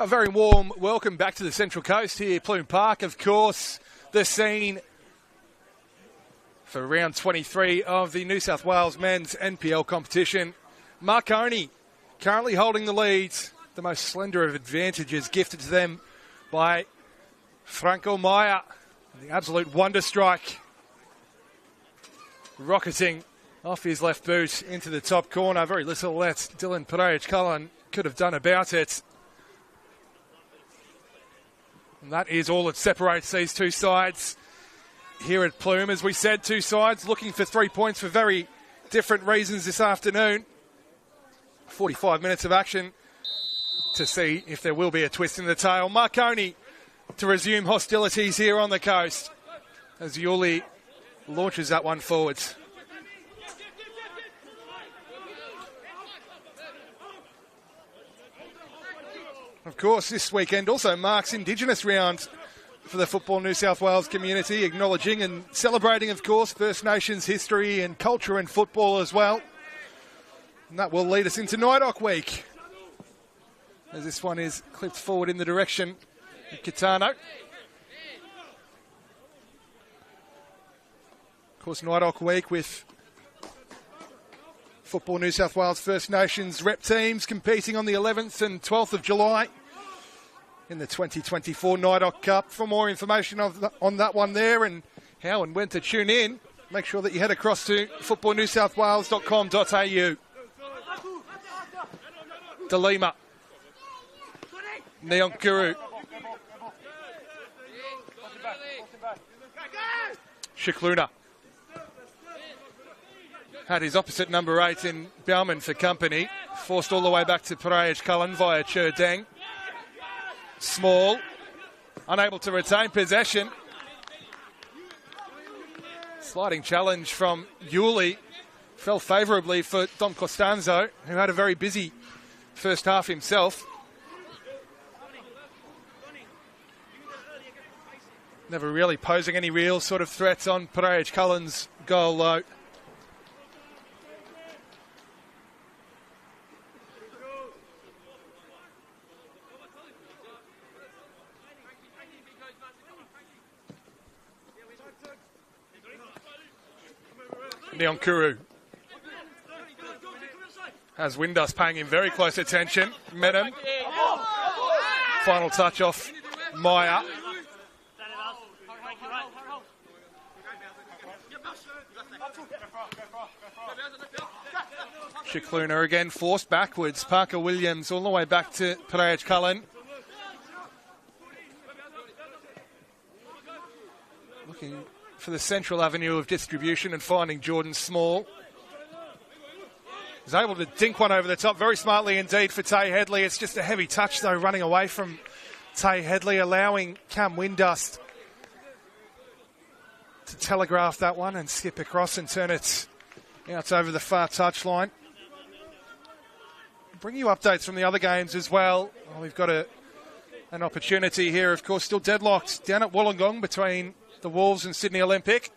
A very warm welcome back to the Central Coast here, Plume Park, of course, the scene for round 23 of the New South Wales men's NPL competition. Marconi currently holding the lead, the most slender of advantages gifted to them by Franco Meyer. The absolute wonder strike, rocketing off his left boot into the top corner. Very little that Dylan Pereira-Cullen could have done about it. And that is all that separates these two sides here at Plume. As we said, two sides looking for 3 points for very different reasons this afternoon. 45 minutes of action to see if there will be a twist in the tail. Marconi to resume hostilities here on the coast as Yuli launches that one forwards. Of course, this weekend also marks Indigenous Round for the Football New South Wales community, acknowledging and celebrating, of course, First Nations history and culture and football as well. And that will lead us into Nidoc Week, as this one is clipped forward in the direction of Kitano. Of course, Nidoc Week with Football New South Wales First Nations rep teams competing on the 11th and 12th of July in the 2024 Nidoc Cup. For more information on that one there and how and when to tune in, make sure that you head across to footballnewsouthwales.com.au. De Lima. Neonkuru. Shikluna. Had his opposite number 8 in Bauman for company. Forced all the way back to Pereira-Cullen via Cherdang. Small. Unable to retain possession. Sliding challenge from Yuli. Fell favourably for Dom Costanzo, who had a very busy first half himself. Never really posing any real sort of threats on Pereira-Cullen's goal, though. Neonkuru has Windus paying him very close attention. Met him. Final touch off Meyer. Shikluna again forced backwards. Parker Williams all the way back to Pereira-Cullen. Looking for the central avenue of distribution and finding Jordan Small. He's able to dink one over the top very smartly indeed for Tay Headley. It's just a heavy touch though running away from Tay Headley, allowing Cam Windust to telegraph that one and skip across and turn it out over the far touchline. Bring you updates from the other games as well. We've got an opportunity here, of course, still deadlocked down at Wollongong between the Wolves and Sydney Olympic.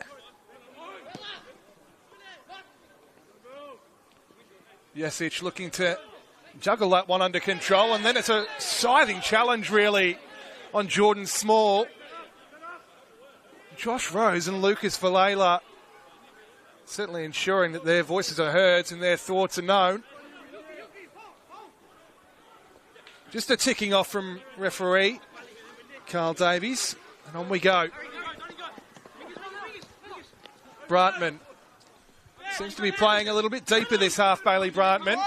Jesic looking to juggle that one under control, and then it's a scything challenge really on Jordan Small. Josh Rose and Lucas Valela certainly ensuring that their voices are heard and their thoughts are known. Just a ticking off from referee Carl Davies, and on we go. Brantman seems to be playing a little bit deeper this half, Bailey Brantman.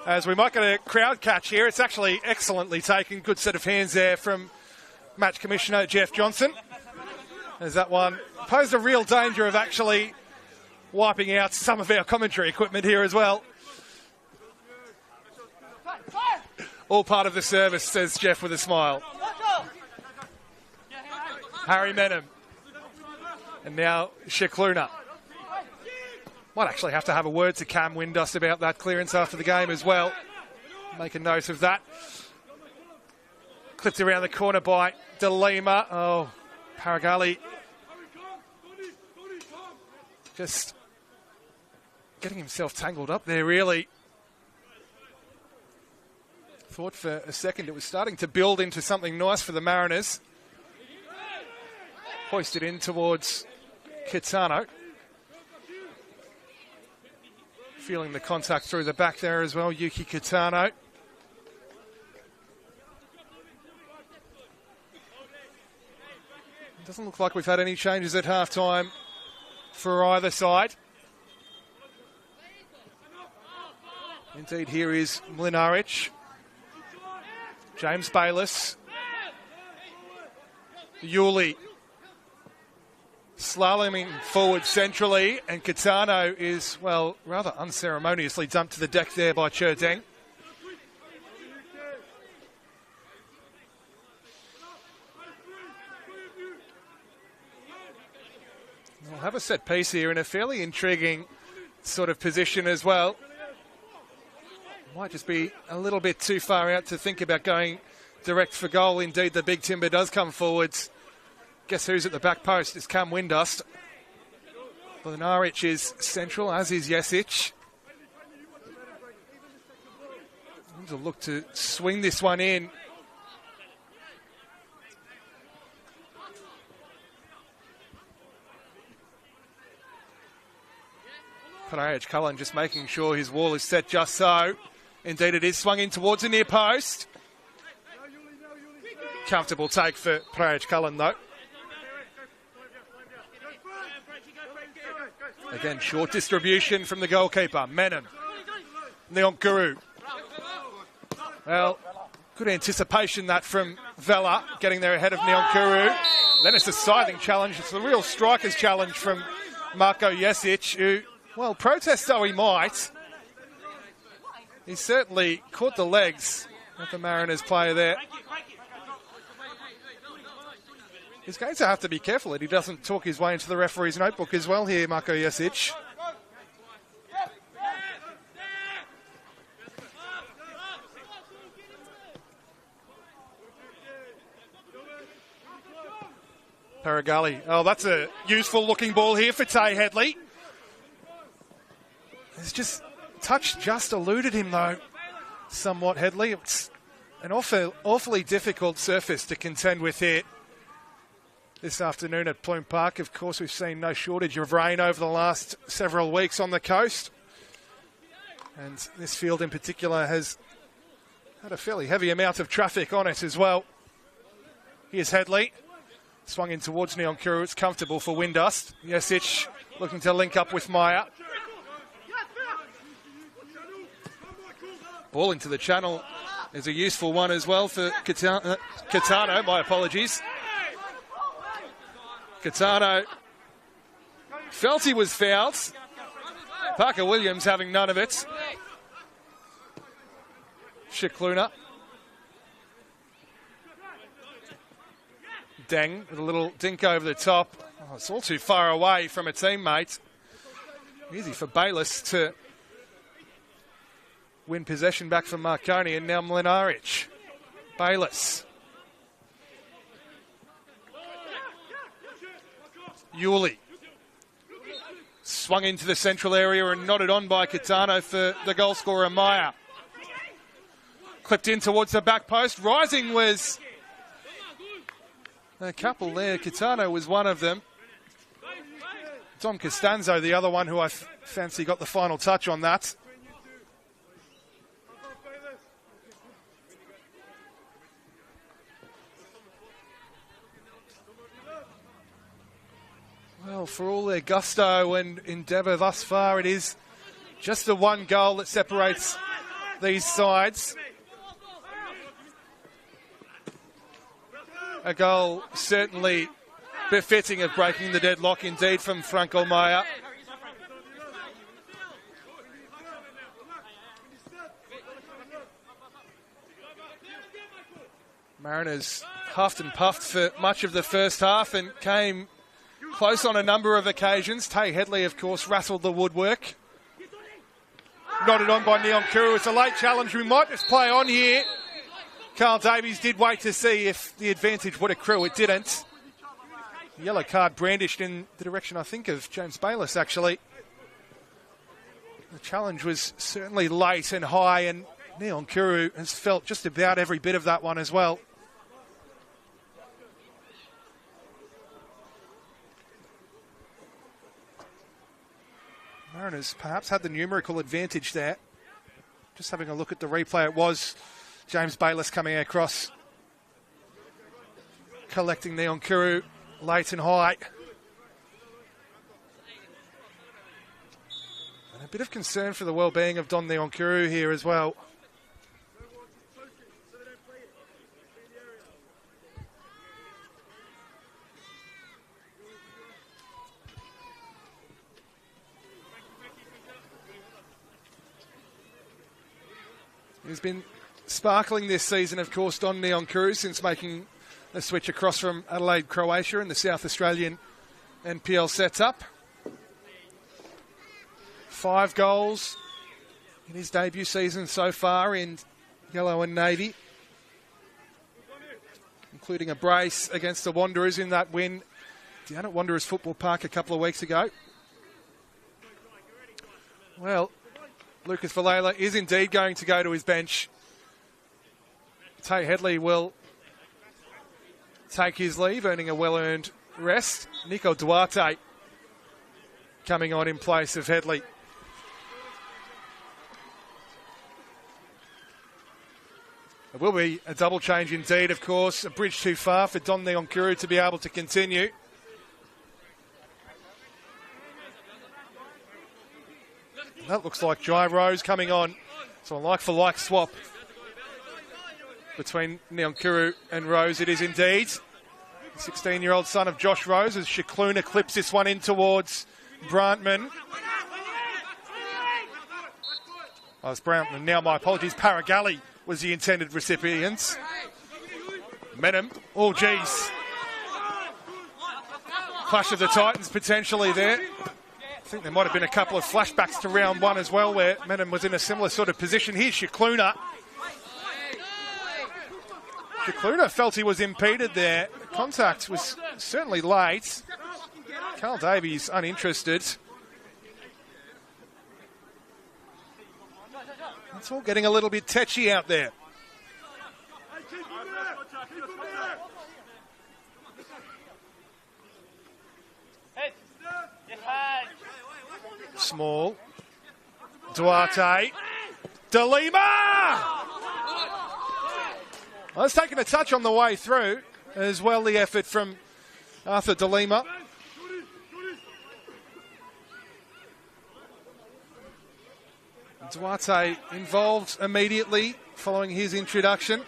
As we might get a crowd catch here. It's actually excellently taken. Good set of hands there from Match Commissioner Jeff Johnson. As that one posed a real danger of actually wiping out some of our commentary equipment here as well. All part of the service, says Jeff with a smile. Harry Menem. And now Shikluna. Might actually have to have a word to Cam Windus about that clearance after the game as well. Make a note of that. Clipped around the corner by De Lima. Oh, Paragali. Just getting himself tangled up there, really. Thought for a second it was starting to build into something nice for the Mariners. Hoisted in towards Kitano. Feeling the contact through the back there as well, Yuki Kitano. Doesn't look like we've had any changes at halftime for either side. Indeed, here is Mlinaric. James Bayliss. Yuli slaloming forward centrally, and Kitano is, well, rather unceremoniously dumped to the deck there by Cherdeng. We'll have a set piece here in a fairly intriguing sort of position as well. Might just be a little bit too far out to think about going direct for goal. Indeed, the big timber does come forwards. Guess who's at the back post? It's Cam Windust. Mlinaric is central, as is Jesic. To look to swing this one in. Praej Cullen just making sure his wall is set just so. Indeed it is, swung in towards the near post. Comfortable take for Praej Cullen though. Again, short distribution from the goalkeeper, Menon. Neonkuru. Well, good anticipation that from Vela, getting there ahead of Neonkuru. Then it's a scything challenge. It's a real striker's challenge from Marko Jesic, who, well, protest though he might, he certainly caught the legs of the Mariners player there. He's going to have to be careful that he doesn't talk his way into the referee's notebook as well here, Marko Jesic. Paragali. Oh, that's a useful looking ball here for Tay Headley. It's just touch just eluded him though, somewhat, Headley. It's an awfully difficult surface to contend with here this afternoon at Plume Park. Of course, we've seen no shortage of rain over the last several weeks on the coast. And this field in particular has had a fairly heavy amount of traffic on it as well. Here's Headley. Swung in towards Neonkuru. It's comfortable for Windust. Jesic looking to link up with Meyer. Ball into the channel is a useful one as well for Kitano. My apologies. Kitano felt he was fouled. Parker Williams having none of it. Shikluna. Deng with a little dink over the top. Oh, it's all too far away from a teammate. Easy for Bayliss to win possession back from Marconi, and now Mlinaric. Bayliss. Yuli. Swung into the central area and nodded on by Kitano for the goal scorer, Meyer. Clipped in towards the back post. Rising was a couple there. Kitano was one of them. Tom Costanzo, the other one who I fancy got the final touch on that. Well, for all their gusto and endeavour thus far, it is just the one goal that separates these sides. A goal certainly befitting of breaking the deadlock, indeed, from Franco Meyer. Mariners huffed and puffed for much of the first half and came close on a number of occasions. Tay Headley, of course, rattled the woodwork. Nodded on by Neonkuru. It's a late challenge. We might just play on here. Carl Davies did wait to see if the advantage would accrue. It didn't. Yellow card brandished in the direction, I think, of James Bayliss, actually. The challenge was certainly late and high and Neon Kuru has felt just about every bit of that one as well. Mariners perhaps had the numerical advantage there. Just having a look at the replay, it was James Bayliss coming across, collecting Neon Kuru late and high. And a bit of concern for the well-being of Don Neon Kuru here as well. He's been sparkling this season, of course, Don Neon Kuru, since making the switch across from Adelaide, Croatia in the South Australian NPL setup. 5 goals in his debut season so far in yellow and navy, including a brace against the Wanderers in that win down at Wanderers Football Park a couple of weeks ago. Well, Lucas Vallela is indeed going to go to his bench. Tay Headley will take his leave, earning a well-earned rest. Nico Duarte coming on in place of Headley. It will be a double change indeed, of course. A bridge too far for Don Neon Kuru to be able to continue. That looks like Jai Rose coming on. So a like-for-like swap between Neon Kuru and Rose. It is indeed. 16-year-old son of Josh Rose as Shikluna clips this one in towards Brantman. Oh, it's Brantman. Now, my apologies. Paragalli was the intended recipient. Menem. Oh, geez. Clash of the Titans potentially there. I think there might have been a couple of flashbacks to round 1 as well, where Menem was in a similar sort of position. Here's Shikluna. Shikluna felt he was impeded there. Contact was certainly late. Carl Davies uninterested. It's all getting a little bit tetchy out there. Small. Duarte. De Lima! Well, it's taken a touch on the way through. As well, the effort from Arthur De Lima. Duarte involved immediately following his introduction.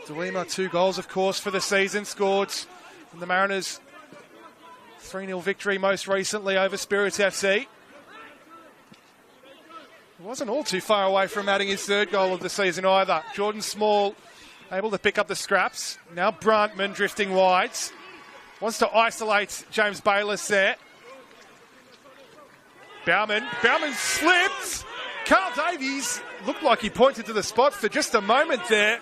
De Lima, 2 goals, of course, for the season, scored in the Mariners' 3-0 victory most recently over Spirit FC. He wasn't all too far away from adding his 3rd goal of the season either. Jordan Small able to pick up the scraps. Now Brantman drifting wide. Wants to isolate James Bayliss there. Bauman slipped. Carl Davies looked like he pointed to the spot for just a moment there.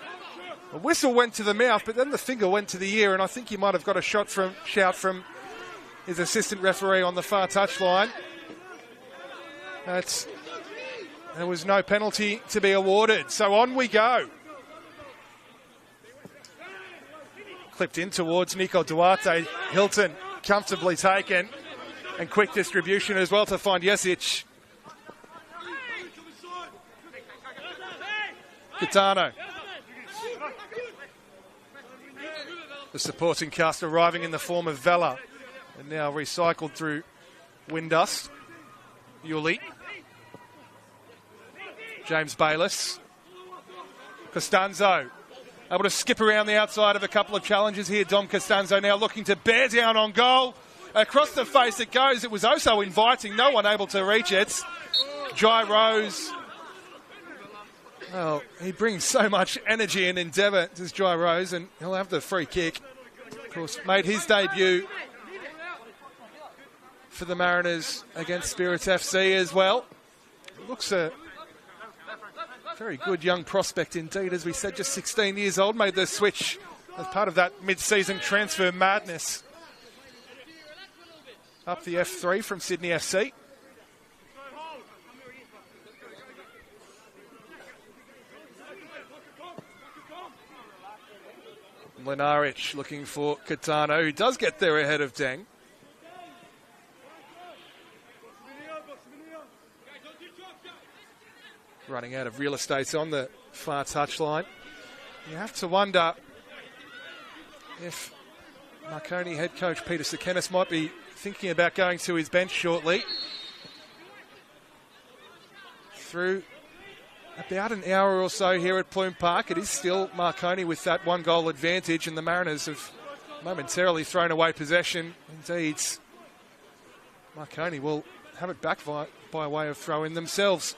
A whistle went to the mouth, but then the finger went to the ear, and I think he might have got a shout from his assistant referee on the far touchline. There was no penalty to be awarded, so on we go. Clipped in towards Nico Duarte. Hilton comfortably taken, and quick distribution as well to find Jesic. Gitano. The supporting cast arriving in the form of Vela, and now recycled through Windust. Yuli. James Bayliss. Costanzo. Able to skip around the outside of a couple of challenges here. Dom Costanzo now looking to bear down on goal. Across the face it goes. It was also inviting. No one able to reach it. Jai Rose. Well, he brings so much energy and endeavour, does Jai Rose, and he'll have the free kick. Of course, made his debut for the Mariners against Spirit FC as well. Looks a very good young prospect indeed, as we said, just 16 years old, made the switch as part of that mid-season transfer madness up the F3 from Sydney FC. Lenaric looking for Catano, who does get there ahead of Deng. Running out of real estate on the far touchline. You have to wonder if Marconi head coach Peter Sekenis might be thinking about going to his bench shortly. Through about an hour or so here at Plume Park, it is still Marconi with that 1-goal advantage, and the Mariners have momentarily thrown away possession. Indeed, Marconi will have it back by way of throw-in themselves.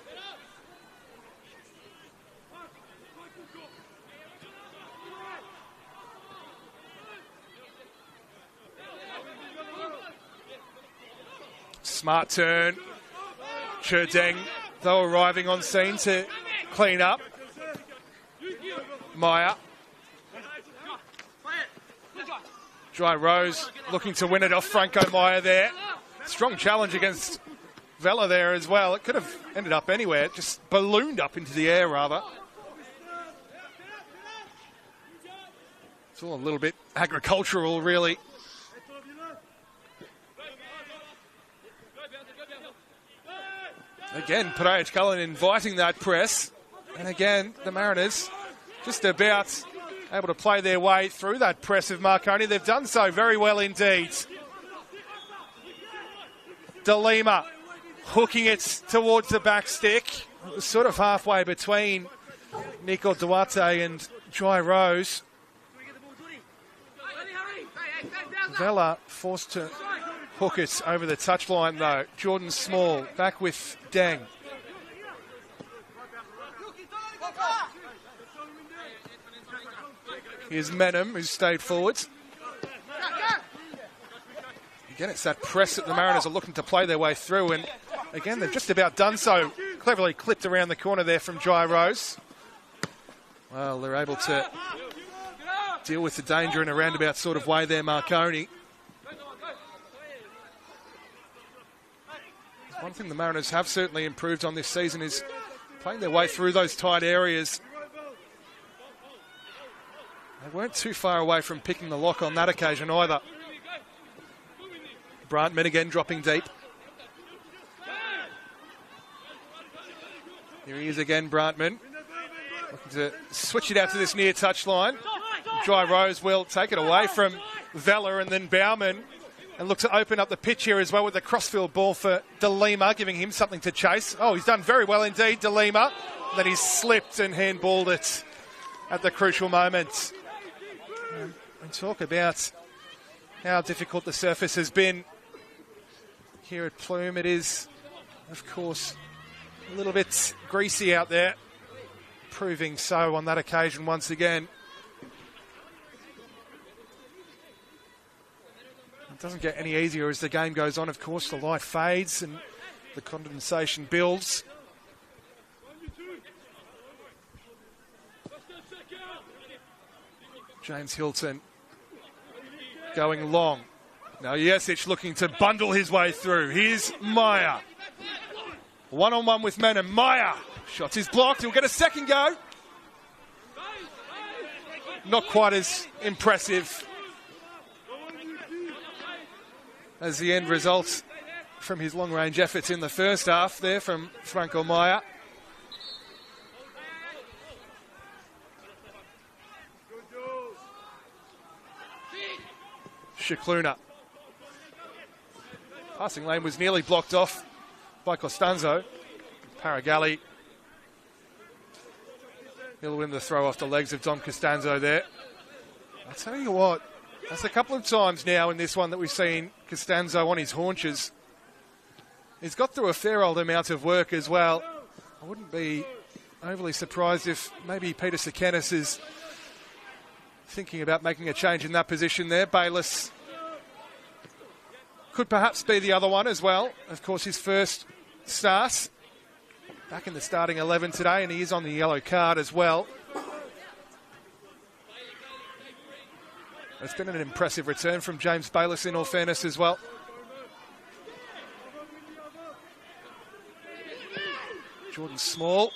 Smart turn. Cherdeng, though, arriving on scene to clean up. Meyer. Dry Rose looking to win it off Franco Meyer there. Strong challenge against Vela there as well. It could have ended up anywhere. It just ballooned up into the air, rather. It's all a little bit agricultural, really. Again, Pereich Cullen inviting that press. And again, the Mariners just about able to play their way through that press of Marconi. They've done so very well indeed. De Lima hooking it towards the back stick. It was sort of halfway between Nico Duarte and Dry Rose. Vela forced to hook it over the touchline though. Jordan Small back with Deng. Here's Menem, who's stayed forwards. Again, it's that press that the Mariners are looking to play their way through, and again, they've just about done so. Cleverly clipped around the corner there from Dry Rose. Well, they're able to deal with the danger in a roundabout sort of way there, Marconi. One thing the Mariners have certainly improved on this season is playing their way through those tight areas. They weren't too far away from picking the lock on that occasion either. Brantman again dropping deep. Here he is again, Brantman. Looking to switch it out to this near touchline. Dry Rose will take it away from Vela, and then Bauman, and look to open up the pitch here as well with the crossfield ball for De Lima, giving him something to chase. Oh, he's done very well indeed, De Lima. Then he's slipped and handballed it at the crucial moment. And talk about how difficult the surface has been here at Plume. It is, of course, a little bit greasy out there, proving so on that occasion once again. It doesn't get any easier as the game goes on, of course. The light fades and the condensation builds. James Hilton going long. Now Jesic looking to bundle his way through. Here's Meyer. One-on-one with Menem. Meyer. Shot is blocked. He'll get a second go. Not quite as impressive as the end result from his long-range efforts in the first half there from Franco Meyer. Shikluna. Passing lane was nearly blocked off by Costanzo. Paragalli. He'll win the throw off the legs of Dom Costanzo there. I'll tell you what, that's a couple of times now in this one that we've seen Costanzo on his haunches. He's got through a fair old amount of work as well. I wouldn't be overly surprised if maybe Peter Sekenis is thinking about making a change in that position there. Bayliss could perhaps be the other one as well. Of course, his first start back in the starting 11 today, and he is on the yellow card as well. It's been an impressive return from James Bayliss, in all fairness, as well. Jordan Small.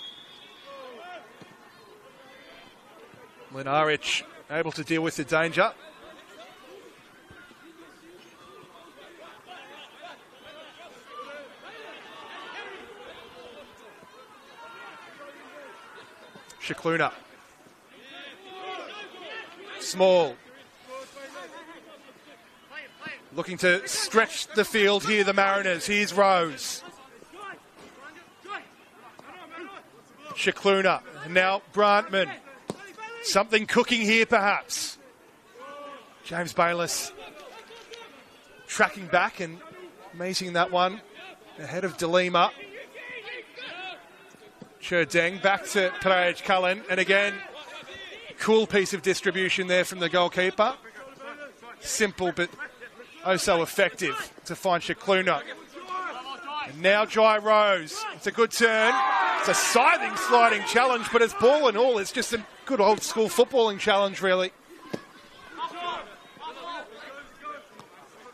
Lenarich able to deal with the danger. Shikluna. Small. Looking to stretch the field here, the Mariners. Here's Rose. Shikluna. And now Brantman. Something cooking here, perhaps. James Bayliss tracking back and meeting that one ahead of DeLima. Cherdeng back to Praj Cullen, and again, cool piece of distribution there from the goalkeeper. Simple but oh so effective to find Shikluna. And now Jai Rose. It's a good turn. It's a scything sliding challenge, but it's ball and all. It's just a good old school footballing challenge, really. I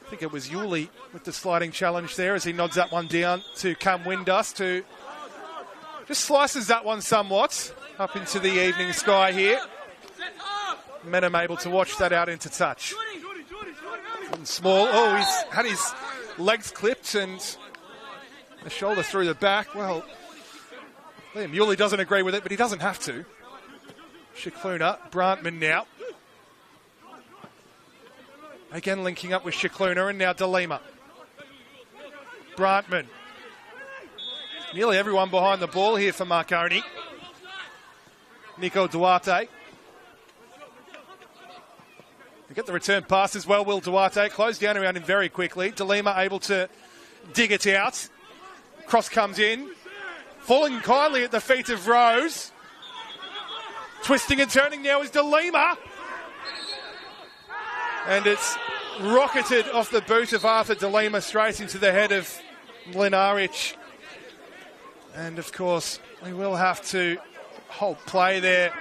think it was Yuli with the sliding challenge there as he nods that one down to Cam Windus, who just slices that one somewhat up into the evening sky here. Menem able to watch that out into touch. And Small, oh, he's had his legs clipped and the shoulder through the back. Well, Liam Yuli doesn't agree with it, but he doesn't have to. Shikluna, Brantman now. Again linking up with Shikluna and now DeLima. Brantman. Nearly everyone behind the ball here for Marconi. Nico Duarte. They get the return pass as well, Will Duarte. Closed down around him very quickly. DeLima able to dig it out. Cross comes in. Falling kindly at the feet of Rose. Twisting and turning now is DeLima. And it's rocketed off the boot of Arthur DeLima straight into the head of Lenarich. And of course, we will have to hold play there.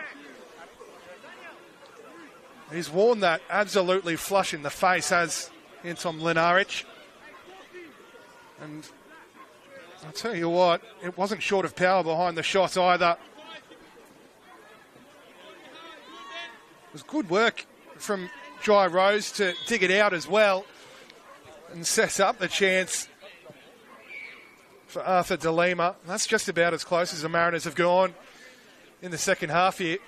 He's worn that absolutely flush in the face, has Anton Lenarich. And I'll tell you what, it wasn't short of power behind the shot either. It was good work from Jai Rose to dig it out as well and set up the chance for Arthur DeLima. That's just about as close as the Mariners have gone in the second half here.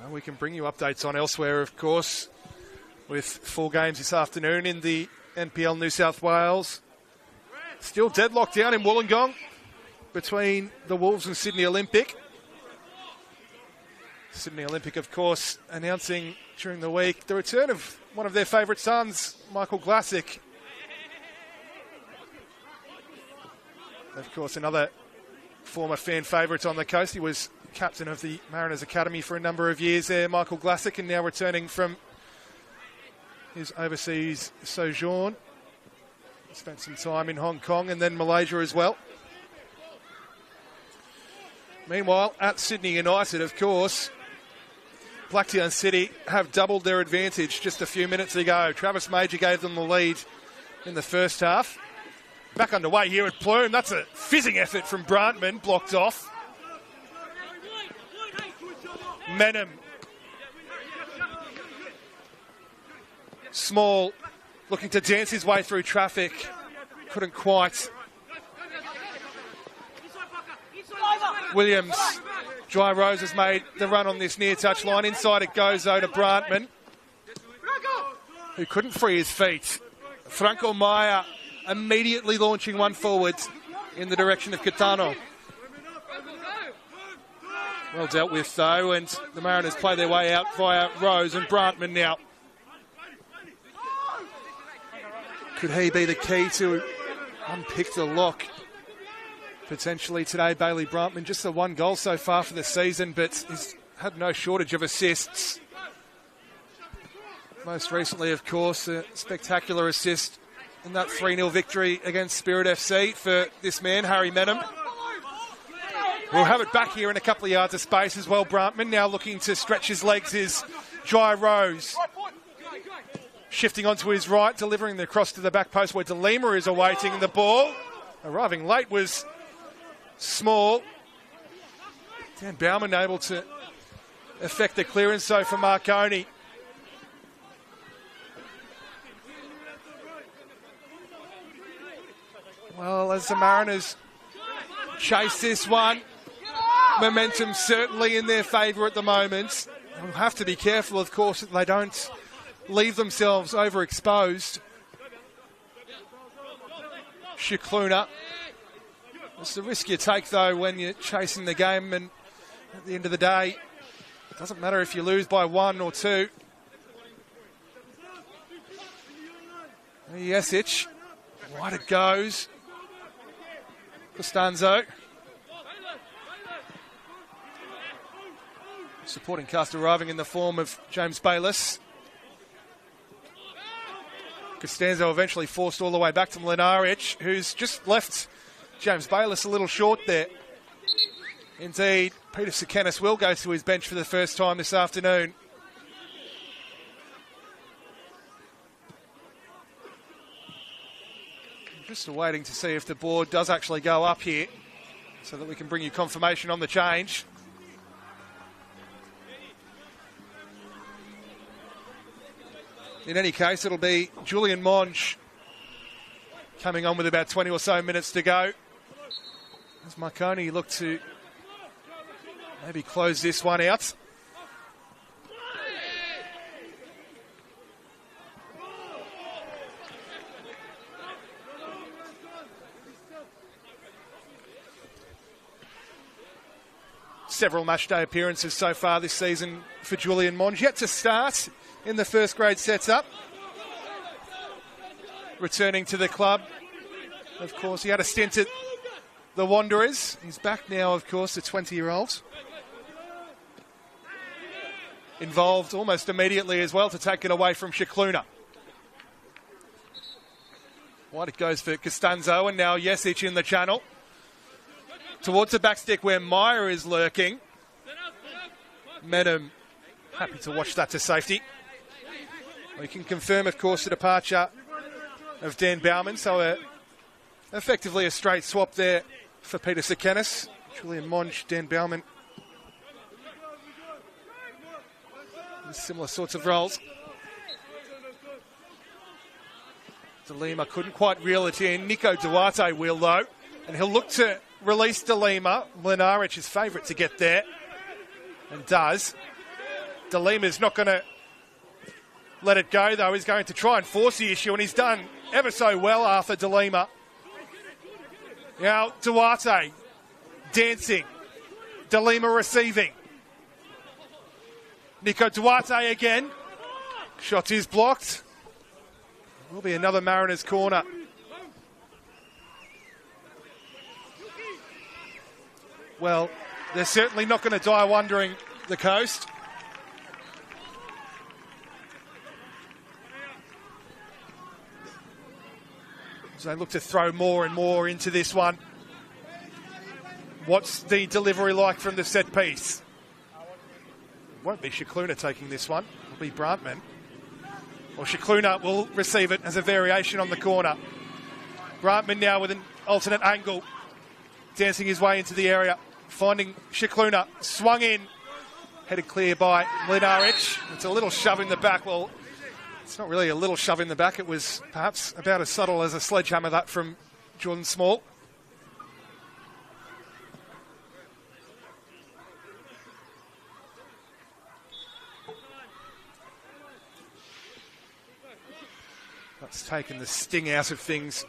Well, we can bring you updates on elsewhere, of course, with 4 games this afternoon in the NPL New South Wales. Still deadlocked down in Wollongong between the Wolves and Sydney Olympic. Sydney Olympic, of course, announcing during the week the return of one of their favourite sons, Michael Glassick. Of course, another former fan favourite on the coast. He was captain of the Mariners Academy for a number of years there, Michael Glassick, and now returning from his overseas sojourn. Spent some time in Hong Kong and then Malaysia as well. Meanwhile, at Sydney United, of course, Blacktown City have doubled their advantage just a few minutes ago. Travis Major gave them the lead in the first half. Back underway here at Plume. That's a fizzing effort from Brantman, blocked off. Menem. Small, looking to dance his way through traffic. Couldn't quite. Williams. Jai Rose has made the run on this near touch line. Inside it goes, though, to Brantman, who couldn't free his feet. Franco Meyer immediately launching one forward in the direction of Catano. Well dealt with, though, and the Mariners play their way out via Rose and Brantman now. Could he be the key to unpick the lock potentially today? Bailey Brantman, just the 1 goal so far for the season, but he's had no shortage of assists. Most recently, of course, a spectacular assist in that 3-0 victory against Spirit FC for this man, Harry Menem. We'll have it back here in a couple of yards of space as well. Brantman now looking to stretch his legs is Jai Rose. Shifting onto his right, delivering the cross to the back post where DeLima is awaiting the ball. Arriving late was Small. Dan Bauman able to effect the clearance so for Marconi. Well, as the Mariners chase this one, momentum certainly in their favour at the moment. They'll have to be careful, of course, that they don't leave themselves overexposed. Shikluna. It's the risk you take, though, when you're chasing the game, and at the end of the day, it doesn't matter if you lose by 1 or 2. Jesic. Wide it goes. Costanzo. Supporting cast arriving in the form of James Bayliss. Costanzo eventually forced all the way back to Mlinaric, who's just left James Bayliss a little short there. Indeed, Peter Sakanis will go to his bench for the first time this afternoon. Just waiting to see if the board does actually go up here so that we can bring you confirmation on the change. In any case, it'll be Julian Monge coming on with about 20 or so minutes to go. As Marconi look to maybe close this one out. Several matchday appearances so far this season for Julian Monge. Yet to start in the first grade setup. Returning to the club. Of course, he had a stint at the Wanderers. He's back now, of course, the 20-year-old. Involved almost immediately as well to take it away from Shikluna. Wide it goes for Costanzo, and now Jesic in the channel. Towards the back stick where Meyer is lurking. Medham happy to watch that to safety. We can confirm, of course, the departure of Dan Bauman. So effectively a straight swap there for Peter Sakanis. Julian Monge, Dan Bauman. Similar sorts of roles. DeLima couldn't quite reel it in. Nico Duarte will, though. And he'll look to release DeLima. Mlinaric is favourite to get there. And does. DeLima's not going to let it go, though. He's going to try and force the issue, and he's done ever so well, Arthur DeLima. Now, Duarte dancing. DeLima receiving. Nico Duarte again. Shot is blocked. Will be another Mariners corner. Well, they're certainly not going to die wondering, the Coast. As they look to throw more and more into this one. What's the delivery like from the set piece? It won't be Shikluna taking this one. It'll be Brantman. Or Shikluna will receive it as a variation on the corner. Brantman now with an alternate angle. Dancing his way into the area. Finding Shikluna. Swung in. Headed clear by Mlinaric. It's a little shove in the back. Well, it's not really a little shove in the back. It was perhaps about as subtle as a sledgehammer that from Jordan Small. That's taken the sting out of things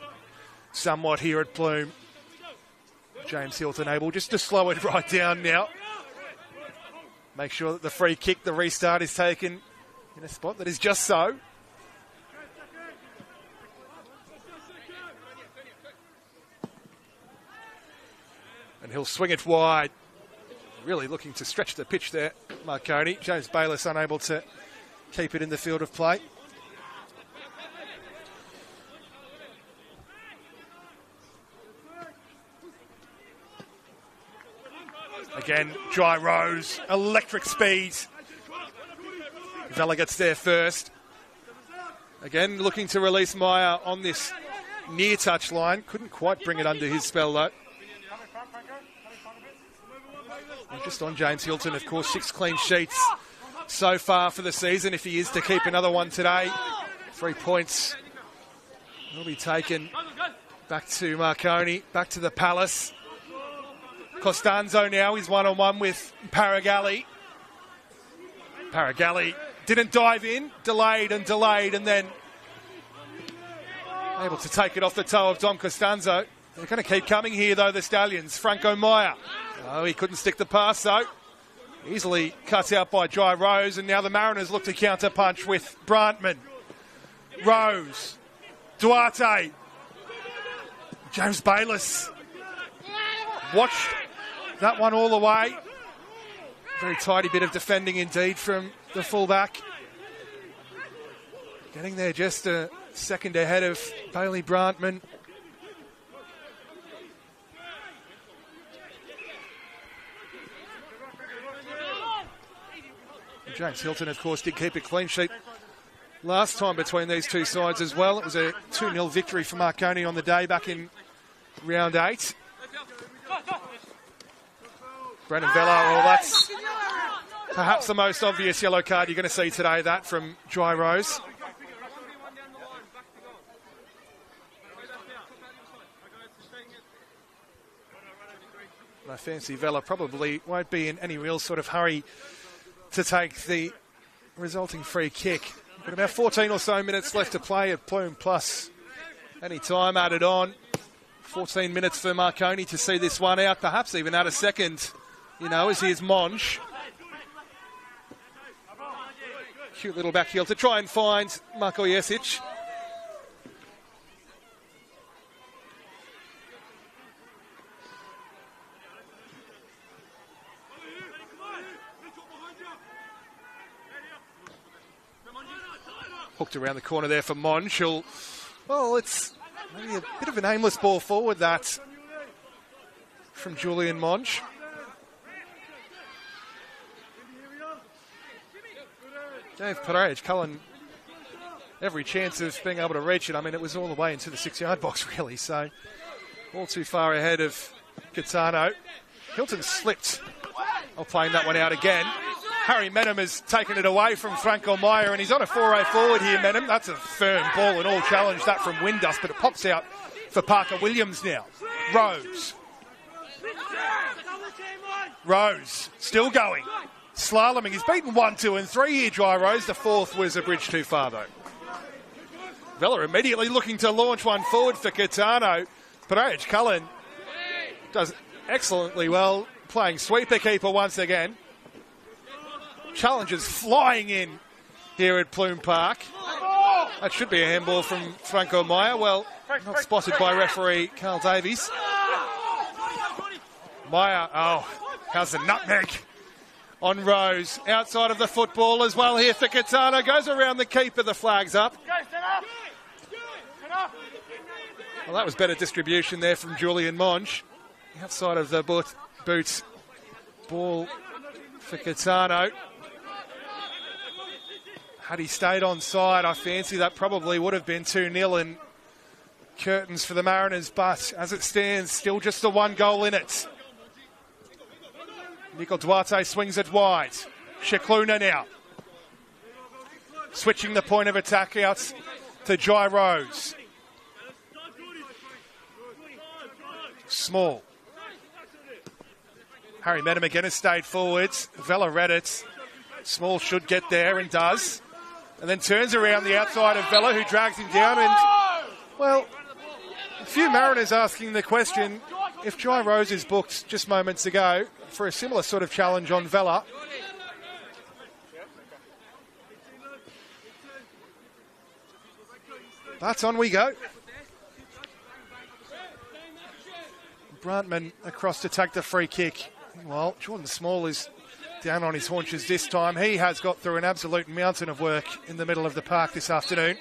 somewhat here at Plume. James Hilton able just to slow it right down now. Make sure that the free kick, the restart, is taken in a spot that is just so. And he'll swing it wide. Really looking to stretch the pitch there, Marconi. James Bayliss unable to keep it in the field of play. Again, Dry Rose, electric speed. Vella gets there first. Again, looking to release Meyer on this near touch line. Couldn't quite bring it under his spell, though. And just on James Hilton, of course, 6 clean sheets so far for the season. If he is to keep another one today, 3 points will be taken back to Marconi, back to the Palace. Costanzo now, he's one-on-one with Paragalli. Paragalli didn't dive in, delayed, and then able to take it off the toe of Dom Costanzo. They're going to keep coming here, though, the Stallions. Franco Meyer. Oh, he couldn't stick the pass, though. Easily cut out by Dry Rose, and now the Mariners look to counter-punch with Brantman. Rose. Duarte. James Bayliss. Watched that one all the way. Very tidy bit of defending indeed from the fullback. Getting there just a second ahead of Bailey Brantman. James Hilton, of course, did keep a clean sheet last time between these two sides as well. It was a 2-0 victory for Marconi on the day back in round 8. Brendan Vella, well, that's perhaps the most obvious yellow card you're going to see today, that from Dry Rose. I fancy Vella probably won't be in any real sort of hurry to take the resulting free kick. Got about 14 or so minutes left to play at Plume, plus any time added on. 14 minutes for Marconi to see this one out, perhaps even add a second, you know, as here's Monch. Cute little back heel to try and find Marko Jesic. Hooked around the corner there for Monch. Well, it's maybe a bit of an aimless ball forward, that from Julian Monch. Gave Pereira Cullen every chance of being able to reach it. I mean, it was all the way into the 6-yard box, really, so all too far ahead of Gaetano. Hilton slipped of playing that one out again. Harry Menem has taken it away from Franco Meyer, and he's on a 4-0 forward here, Menem. That's a firm ball and all challenge, that from Windus, but it pops out for Parker Williams now. Rose, still going. Slaloming. He's beaten 1, 2 and 3 here, Dry Rose. The fourth was a bridge too far, though. Vella immediately looking to launch one forward for Gaetano. Pereira Cullen does excellently well, playing sweeper keeper once again. Challenges flying in here at Plume Park. That should be a handball from Franco Meyer. Well, not spotted by referee Carl Davies. Meyer, oh, how's the nutmeg on Rose? Outside of the football as well here for Gaetano. Goes around the keeper, the flag's up. Well, that was better distribution there from Julian Monch. Outside of the boots. Ball for Gaetano. Had he stayed on side, I fancy that probably would have been 2-0 and curtains for the Mariners, but as it stands, still just the 1 goal in it. Nico Duarte swings it wide. Shikluna now. Switching the point of attack out to Dry Rose. Small. Harry Menem again has stayed forwards. Vella read it. Small should get there and does. And then turns around the outside of Vella, who drags him down. And, well, a few Mariners asking the question, if Dry Rose is booked just moments ago for a similar sort of challenge on Vella. But on we go. Brantman across to take the free kick. Well, Jordan Small is down on his haunches this time. He has got through an absolute mountain of work in the middle of the park this afternoon.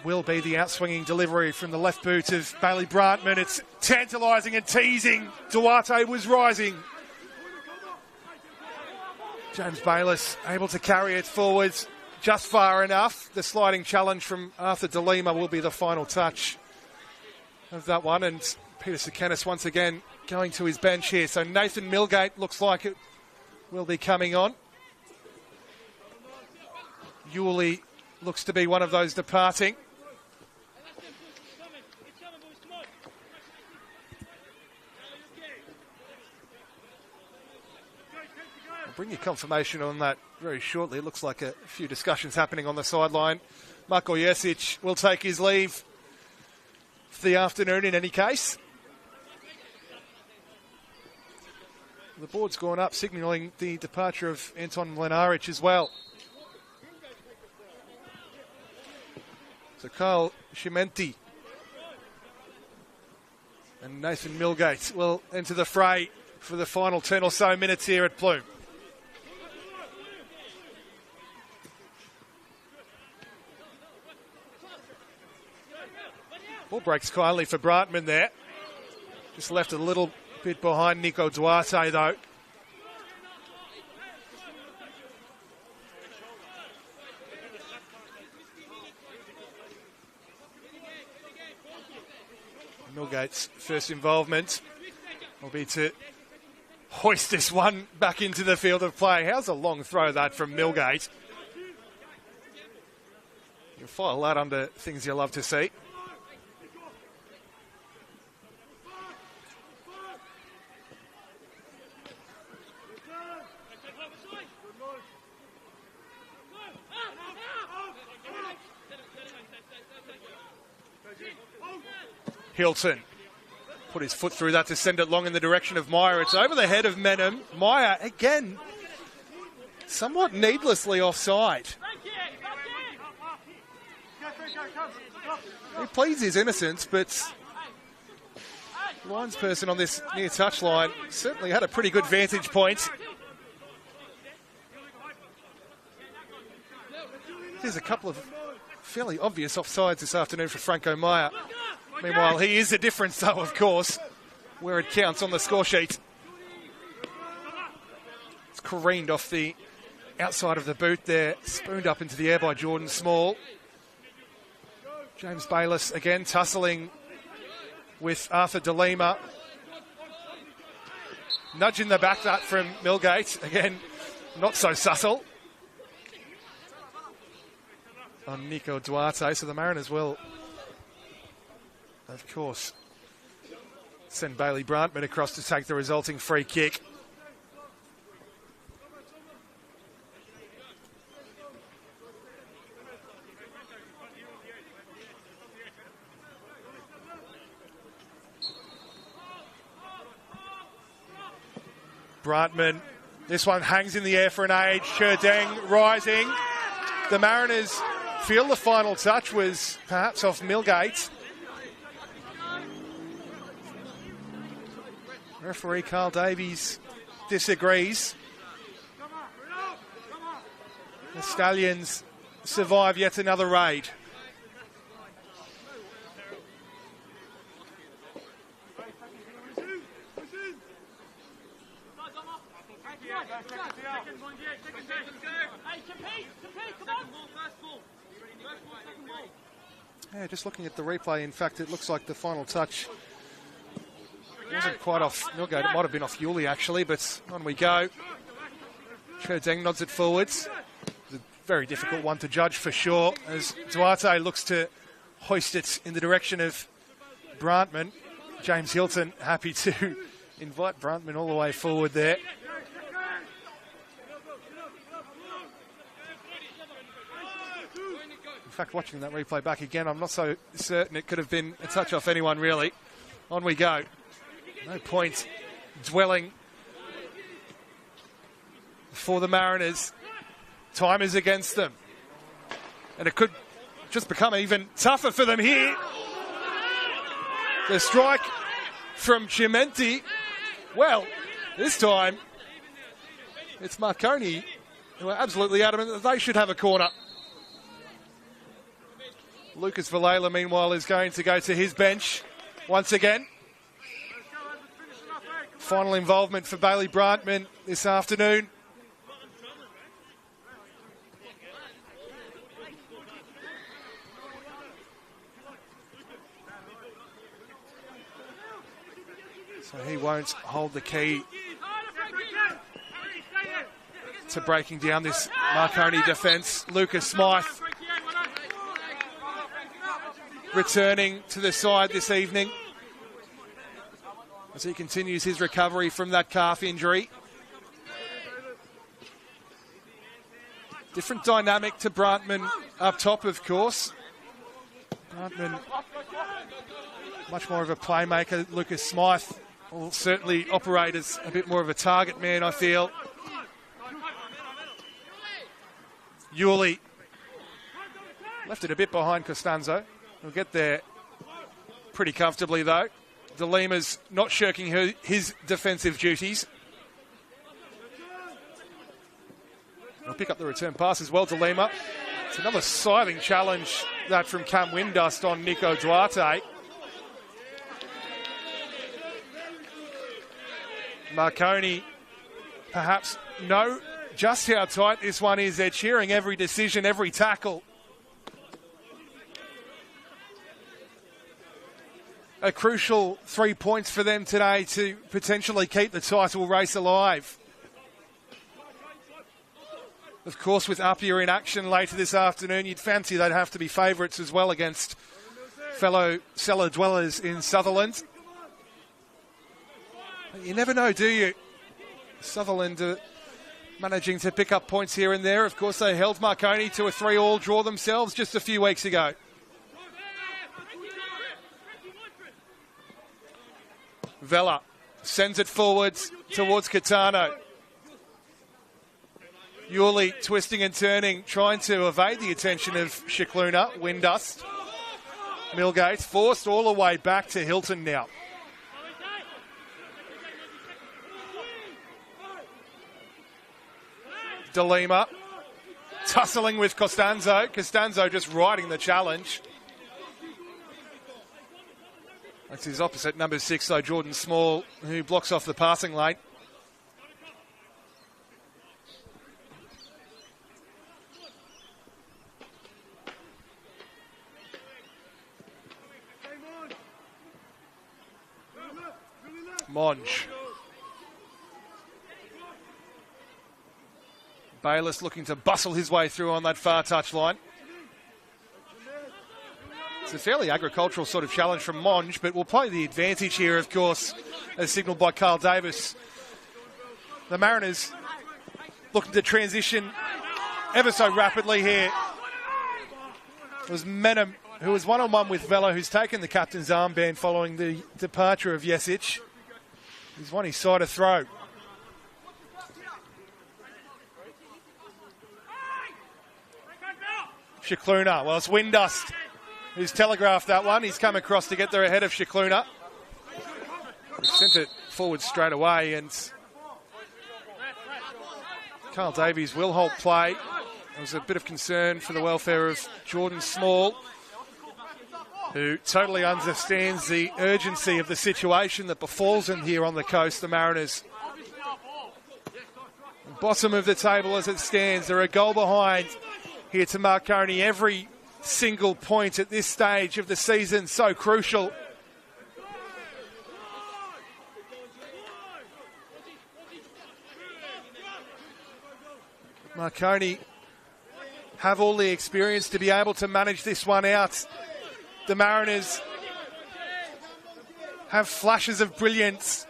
will be the outswinging delivery from the left boot of Bailey Brantman. It's tantalising and teasing. Duarte was rising. James Bayliss able to carry it forwards just far enough. The sliding challenge from Arthur De Lima will be the final touch of that one. And Peter Sakanis once again going to his bench here. So Nathan Milgate looks like it will be coming on. Yulee looks to be one of those departing. I'll bring you confirmation on that very shortly. It looks like a few discussions happening on the sideline. Marko Jesic will take his leave for the afternoon in any case. The board's gone up, signalling the departure of Anton Mlinaric as well. So Kyle Shimenti and Nathan Milgate will enter the fray for the final 10 or so minutes here at Plume. Ball breaks kindly for Brantman there. Just left a little bit behind Nico Duarte though. Milgate's first involvement will be to hoist this one back into the field of play. How's a long throw that from Milgate? You'll file that under things you love to see. Hilton put his foot through that to send it long in the direction of Meyer. It's over the head of Menem. Meyer, again, somewhat needlessly offside. He pleads his innocence, but the linesperson on this near touchline certainly had a pretty good vantage point. There's a couple of fairly obvious offsides this afternoon for Franco Meyer. Meanwhile, he is the difference, though, of course, where it counts on the score sheet. It's careened off the outside of the boot there, spooned up into the air by Jordan Small. James Bayliss again tussling with Arthur De Lima. Nudge in the back that from Milgate. Again, not so subtle. On Nico Duarte, so the Mariners will, of course, send Bailey Brantman across to take the resulting free kick. Brantman, this one hangs in the air for an age. Cherdeng rising. The Mariners feel the final touch was perhaps off Milgate. Referee Carl Davies disagrees. The Stallions survive yet another raid. Yeah, just looking at the replay, in fact, it looks like the final touch wasn't quite off Milgate. It might have been off Yulee, actually, but on we go. Cherdeng nods it forwards. It's a very difficult one to judge for sure, as Duarte looks to hoist it in the direction of Brantman. James Hilton happy to invite Brantman all the way forward there. In fact, watching that replay back again, I'm not so certain it could have been a touch off anyone, really. On we go. No point dwelling for the Mariners. Time is against them. And it could just become even tougher for them here. The strike from Chimenti. Well, this time it's Marconi who are absolutely adamant that they should have a corner. Lucas Villela, meanwhile, is going to go to his bench once again. Final involvement for Bailey Brantman this afternoon. So he won't hold the key to breaking down this Marconi defence. Lucas Smythe returning to the side this evening as he continues his recovery from that calf injury. Different dynamic to Brantman up top, of course. Brantman, much more of a playmaker. Lucas Smythe will certainly operate as a bit more of a target man, I feel. Yuli left it a bit behind Costanzo. He'll get there pretty comfortably, though. De Lima's not shirking his defensive duties. He'll pick up the return pass as well, De Lima. It's another scything challenge, that from Cam Windust on Nico Duarte. Marconi perhaps know just how tight this one is. They're cheering every decision, every tackle. A crucial 3 points for them today to potentially keep the title race alive. Of course, with Apia in action later this afternoon, you'd fancy they'd have to be favourites as well against fellow cellar dwellers in Sutherland. But you never know, do you? Sutherland managing to pick up points here and there. Of course, they held Marconi to a 3-all draw themselves just a few weeks ago. Vela sends it forwards towards Catano. Yuli twisting and turning, trying to evade the attention of Shikluna. Windust. Millgate forced all the way back to Hilton now. De Lima tussling with Costanzo. Costanzo just riding the challenge. That's his opposite, number 6, though, Jordan Small, who blocks off the passing lane. Monge. Bayliss looking to bustle his way through on that far touch line. It's a fairly agricultural sort of challenge from Monge, but we'll play the advantage here, of course, as signalled by Carl Davis. The Mariners looking to transition ever so rapidly here. It was Menem, who was one-on-one with Vela, who's taken the captain's armband following the departure of Jesic. He's won his side of throw. Shikluna, well, it's Windust who's telegraphed that one. He's come across to get there ahead of Shikluna. He sent it forward straight away, and Carl Davies will hold play. There was a bit of concern for the welfare of Jordan Small, who totally understands the urgency of the situation that befalls him here on the coast, the Mariners. Bottom of the table as it stands. They're a goal behind here to Marconi. Every single point at this stage of the season so crucial. Marconi have all the experience to be able to manage this one out. The Mariners have flashes of brilliance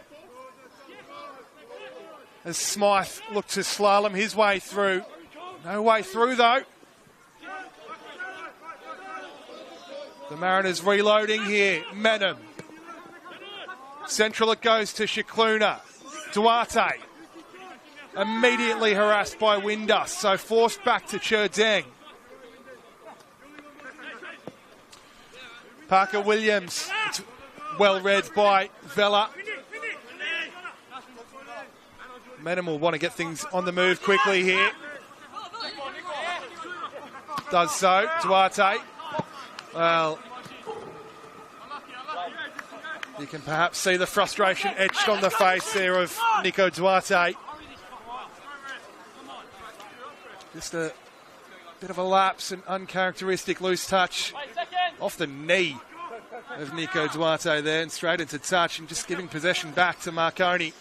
as Smythe looked to slalom his way through. No way through, though. The Mariners reloading here. Menem. Central it goes to Shikluna. Duarte. Immediately harassed by Windust, so forced back to Cherdeng. Parker Williams. It's well read by Vela. Menem will want to get things on the move quickly here. Does so. Duarte. Well, you can perhaps see the frustration etched on the face there of Nico Duarte. Just a bit of a lapse, an uncharacteristic loose touch off the knee of Nico Duarte there, and straight into touch and just giving possession back to Marconi.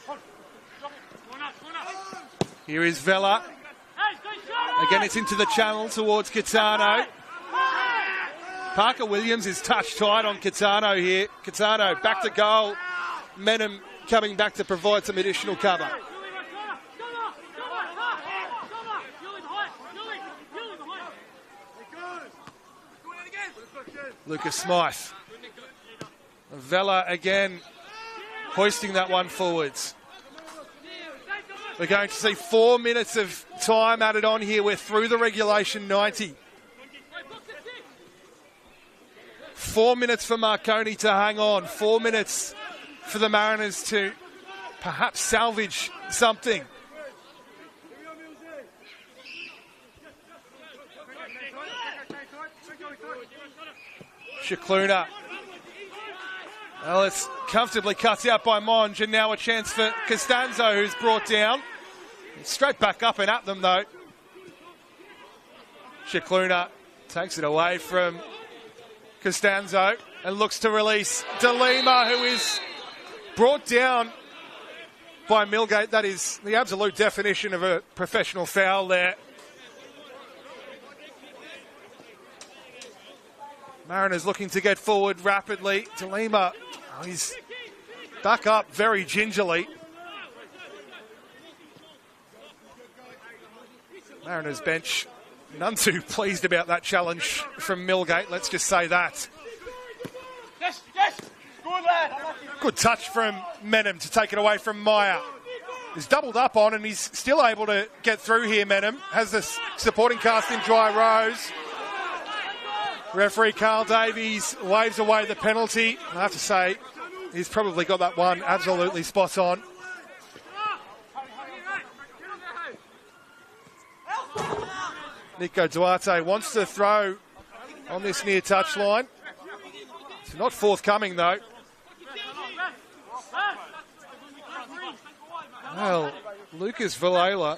Here is Vela. Again, it's into the channel towards Catano. Parker Williams is touch tight on Catano here. Catano back to goal. Menem coming back to provide some additional cover. Lucas Smythe. Vela again hoisting that one forwards. We're going to see 4 minutes of time added on here. We're through the regulation 90. 4 minutes for Marconi to hang on. 4 minutes for the Mariners to perhaps salvage something. Shikluna. Well, it's comfortably cut out by Monge, and now a chance for Costanzo, who's brought down. Straight back up and at them, though. Shikluna takes it away from Costanzo and looks to release De Lima, who is brought down by Millgate. That is the absolute definition of a professional foul there. Mariners looking to get forward rapidly. De Lima, he's back up very gingerly. Mariners bench, none too pleased about that challenge from Millgate, let's just say that. Yes, yes. Good lad. Good touch from Menem to take it away from Meyer. He's doubled up on and he's still able to get through here, Menem. Has the supporting cast in dry rows. Referee Carl Davies waves away the penalty. I have to say, he's probably got that one absolutely spot on. Nico Duarte wants to throw on this near touch line. It's not forthcoming though. Well, Lucas Villela,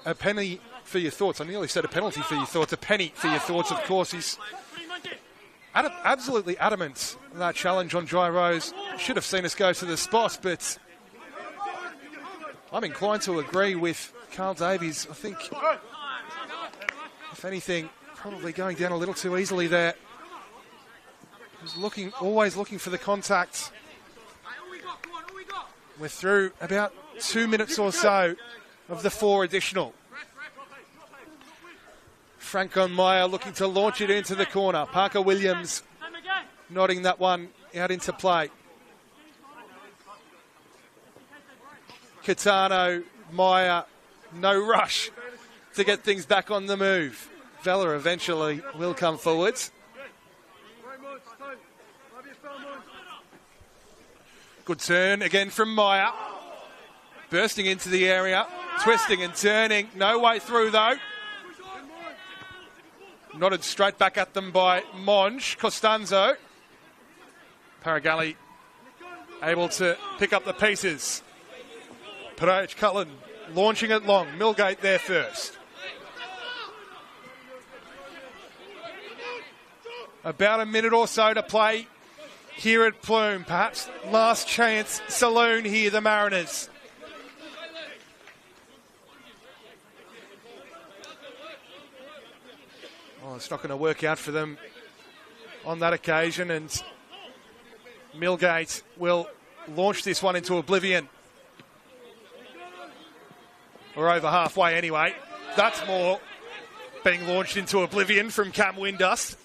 a penny for your thoughts. I nearly said a penalty for your thoughts. A penny for your thoughts, of course. He's absolutely adamant that challenge on dry rows. Should have seen us go to the spot, but I'm inclined to agree with Carl Davies. I think, if anything, probably going down a little too easily there. He's always looking for the contact. We're through about 2 minutes or so of the 4 additional. Franco Meyer looking to launch it into the corner. Parker Williams nodding that one out into play. Catano, Meyer, no rush to get things back on the move. Vela eventually will come forwards. Good turn again from Meyer. Bursting into the area, twisting and turning. No way through though. Nodded straight back at them by Monge. Costanzo. Paragalli able to pick up the pieces. Perage Cullen launching it long. Millgate there first. About a minute or so to play here at Plume. Perhaps last chance saloon here, the Mariners. Well, it's not going to work out for them on that occasion, and Millgate will launch this one into oblivion. We're over halfway anyway. That's more being launched into oblivion from Cam Windust.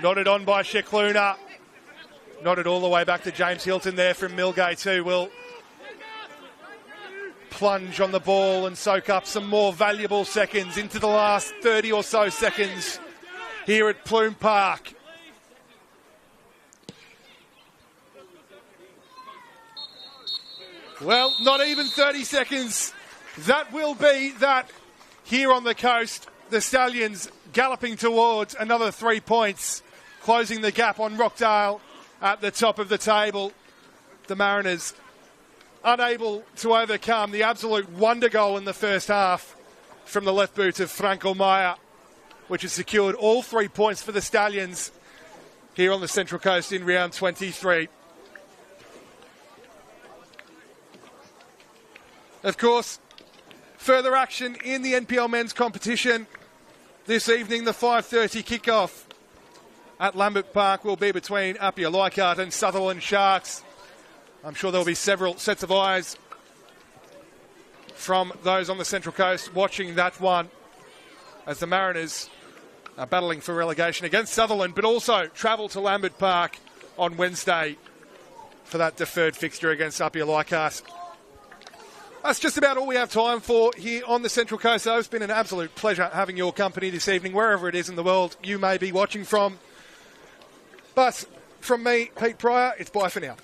Nodded on by Shikluna. Nodded all the way back to James Hilton there from Millgate, who will plunge on the ball and soak up some more valuable seconds into the last 30 or so seconds here at Plume Park. Well, not even 30 seconds. That will be that here on the coast the Stallions galloping towards another 3 points, closing the gap on Rockdale at the top of the table. The Mariners unable to overcome the absolute wonder goal in the first half from the left boot of Franco Meyer, which has secured all 3 points for the Stallions here on the Central Coast in round 23. Of course, further action in the NPL men's competition this evening. The 5:30 kickoff at Lambert Park will be between Apia Leichhardt and Sutherland Sharks. I'm sure there will be several sets of eyes from those on the Central Coast watching that one, as the Mariners are battling for relegation against Sutherland, but also travel to Lambert Park on Wednesday for that deferred fixture against Apia Leichhardt. That's just about all we have time for here on the Central Coast, though. It's been an absolute pleasure having your company this evening, wherever it is in the world you may be watching from. But from me, Pete Pryor, it's bye for now.